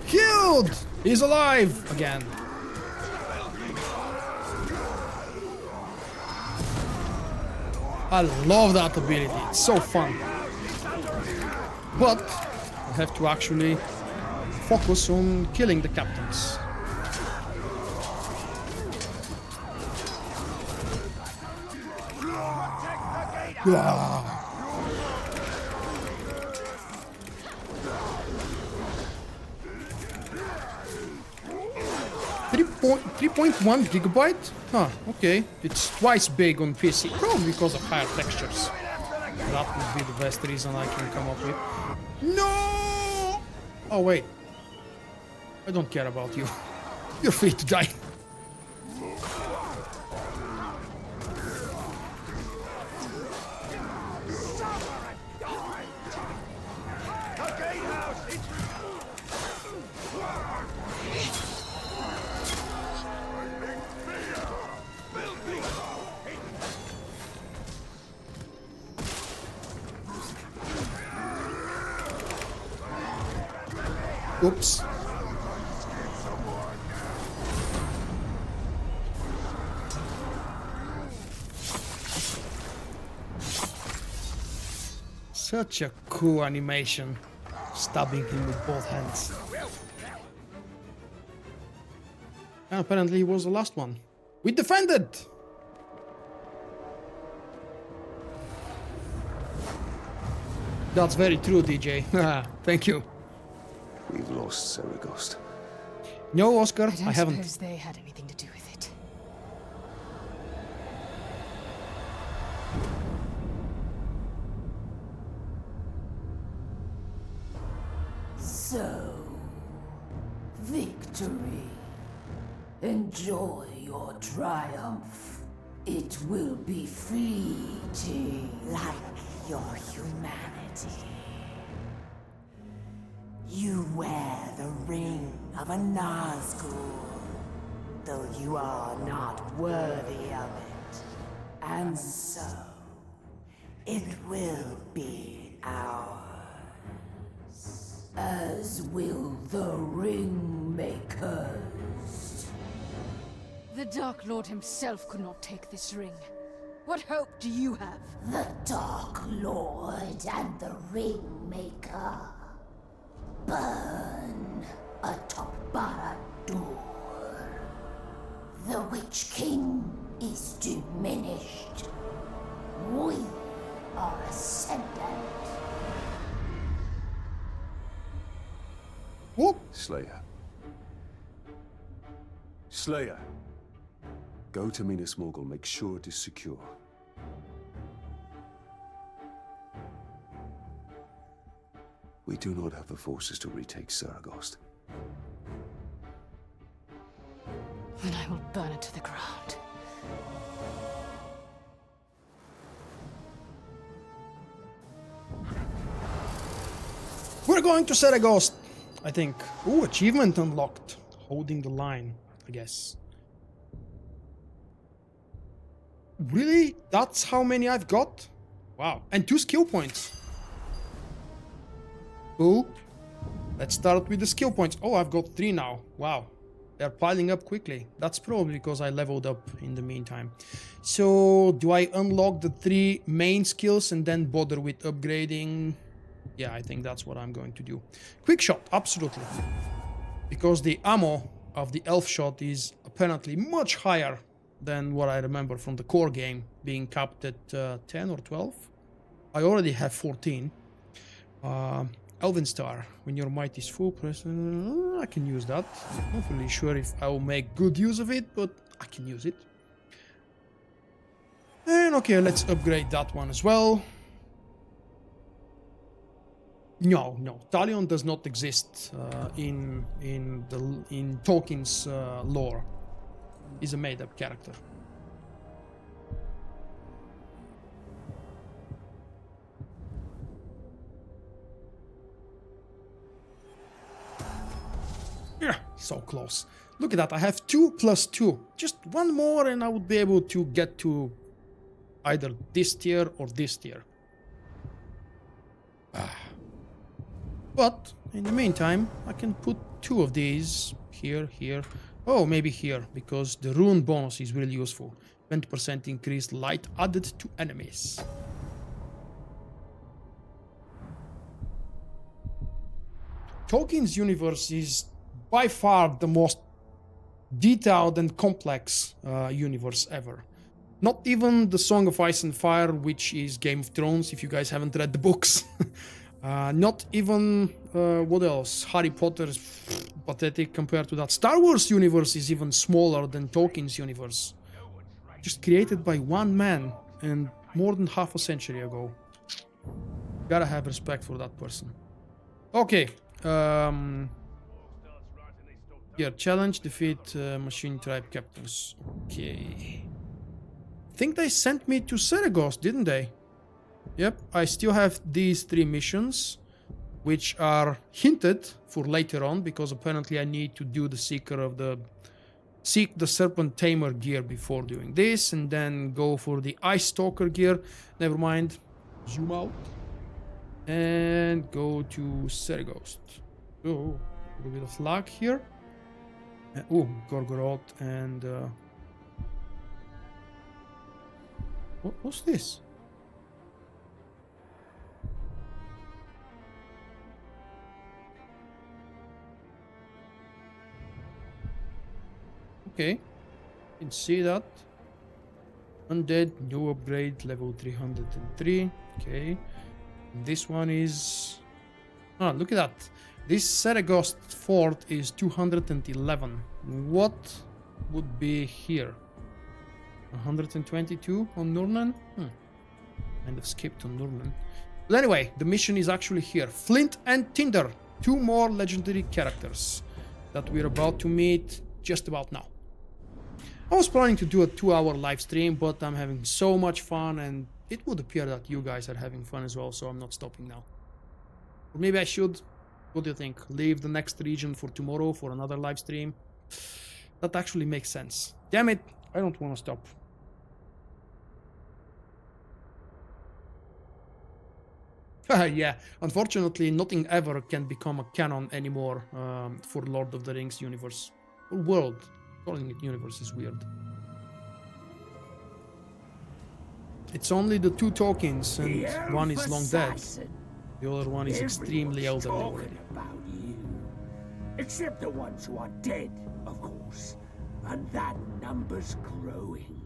Killed! He's alive again. I love that ability, it's so fun. But I have to actually focus on killing the captains. Ah. 3.1 gigabyte? Huh, okay. It's twice big on PC, probably because of higher textures. That would be the best reason I can come up with. No! Oh, wait. I don't care about you. You're free to die. Oops. Such a cool animation, stabbing him with both hands. And apparently he was the last one. We defended! That's very true, DJ. Thank you. We've lost Saragost. No, Oscar, I don't haven't. suppose they had anything to do with it. So, victory. Enjoy your triumph. It will be fleeting, like your humanity. You wear the ring of a Nazgûl, though you are not worthy of it. And so, it will be ours. As will the ring makers. The Dark Lord himself could not take this ring. What hope do you have? The Dark Lord and the ring maker burn atop Barad-dûr. The Witch King is diminished. We are ascendant. What? Slayer. Slayer. Go to Minas Morgul, make sure it is secure. We do not have the forces to retake Saragost. Then I will burn it to the ground. We're going to Saragost, I think. Ooh, achievement unlocked. Holding the line, I guess. Really? That's how many I've got? Wow. And 2 skill points. Cool. Let's start with the skill points. Oh, I've got 3 now. Wow. They're piling up quickly. That's probably because I leveled up in the meantime. So, do I unlock the 3 main skills and then bother with upgrading? Yeah, I think that's what I'm going to do. Quick shot, absolutely. Because the ammo of the elf shot is apparently much higher than what I remember from the core game, being capped at 10 or 12. I already have 14. Elven Star, when your might is full, press... I can use that. Not really sure if I will make good use of it, but I can use it. And okay, let's upgrade that one as well. No, Talion does not exist in Tolkien's lore. He's a made-up character. Yeah, so close. Look at that, I have 2 plus 2. Just one more and I would be able to get to either this tier or this tier. But in the meantime, I can put 2 of these here. Oh, maybe here, because the rune bonus is really useful. 20% increased light added to enemies. Tolkien's universe is by far the most detailed and complex universe ever. Not even the Song of Ice and Fire, which is Game of Thrones, if you guys haven't read the books. Not even, what else? Harry Potter is pathetic compared to that. Star Wars universe is even smaller than Tolkien's universe. Just created by one man and more than half a century ago. Gotta have respect for that person. Okay. Here, challenge, defeat machine tribe captors. Okay. I think they sent me to Saragost, didn't they? Yep, I still have these 3 missions, which are hinted for later on, because apparently I need to do the Seek the Serpent Tamer gear before doing this, and then go for the Ice Stalker gear. Never mind. Zoom out. And go to Saragost. Oh, a little bit of luck here. Oh, Gorgoroth and... what's this? Okay, you can see that. Undead, new upgrade, level 303. Okay, and this one is... Ah, look at that. This Saragost fort is 211. What would be here? 122 on Nurnen? Kind of skipped on Nurnen. But anyway, the mission is actually here. Flint and Tinder. 2 more legendary characters that we're about to meet just about now. I was planning to do a 2-hour live stream, but I'm having so much fun, and it would appear that you guys are having fun as well, so I'm not stopping now. Or maybe I should. What do you think? Leave the next region for tomorrow for another live stream? That actually makes sense. Damn it, I don't want to stop. Yeah, unfortunately, nothing ever can become a canon anymore for Lord of the Rings universe. Or world. Calling it universe is weird. It's only the 2 Tolkiens, and one is long dead. The other one is extremely elderly already. About you. Except the ones who are dead, of course. And that number's growing.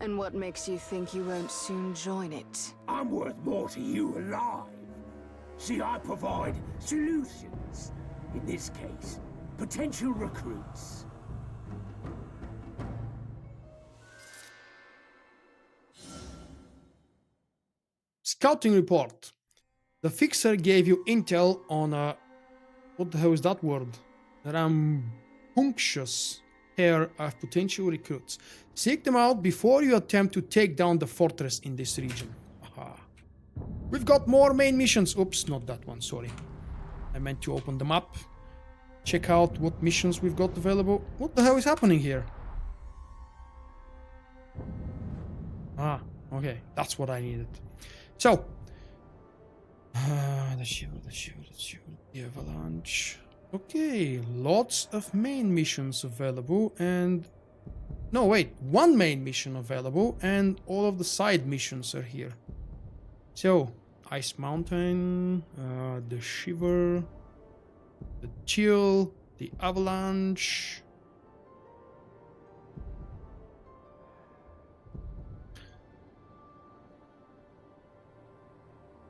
And what makes you think you won't soon join it? I'm worth more to you alive. See, I provide solutions. In this case, potential recruits. Scouting report. The Fixer gave you intel on a... What the hell is that word? Rambunctious pair of potential recruits. Seek them out before you attempt to take down the fortress in this region. Aha. We've got more main missions. Oops, not that one, sorry. I meant to open them up. Check out what missions we've got available. What the hell is happening here? Ah, okay. That's what I needed. So... the shield, the avalanche. Okay, lots of main missions available, and... No, wait, 1 main mission available, and all of the side missions are here. So, Ice Mountain, the Shiver, the Chill, the Avalanche...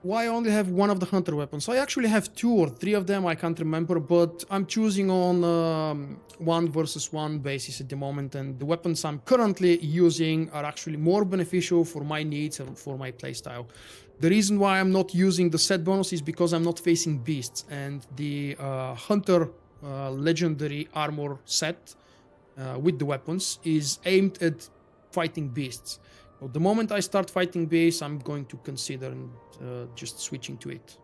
Why only have 1 of the hunter weapons? I actually have 2 or 3 of them, I can't remember, but I'm choosing on 1 versus 1 basis at the moment, and the weapons I'm currently using are actually more beneficial for my needs and for my playstyle. The reason why I'm not using the set bonus is because I'm not facing beasts, and the hunter legendary armor set with the weapons is aimed at fighting beasts. So the moment I start fighting beasts, I'm going to consider just switching to it.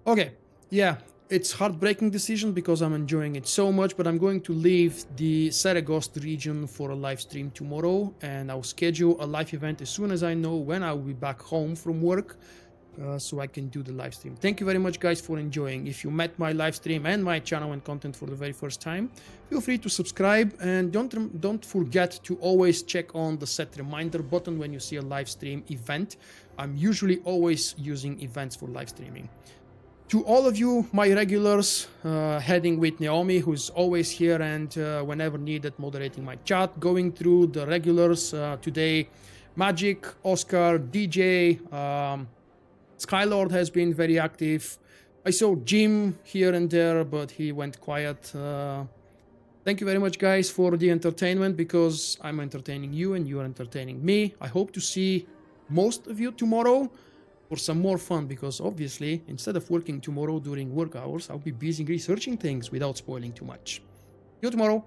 Okay, yeah, it's heartbreaking decision because I'm enjoying it so much, but I'm going to leave the Saragost region for a live stream tomorrow, and I'll schedule a live event as soon as I know when I will be back home from work, so I can do the live stream. Thank you very much, guys, for enjoying. If you met my live stream and my channel and content for the very first time, feel free to subscribe, and don't forget to always check on the set reminder button when you see a live stream event. I'm usually always using events for live streaming. To all of you, my regulars, heading with Naomi, who's always here and whenever needed moderating my chat, going through the regulars today, Magic, Oscar, DJ, Skylord has been very active. I saw Jim here and there, but he went quiet. Thank you very much, guys, for the entertainment, because I'm entertaining you and you are entertaining me. I hope to see most of you tomorrow for some more fun, because obviously, instead of working tomorrow during work hours, I'll be busy researching things without spoiling too much. See you tomorrow.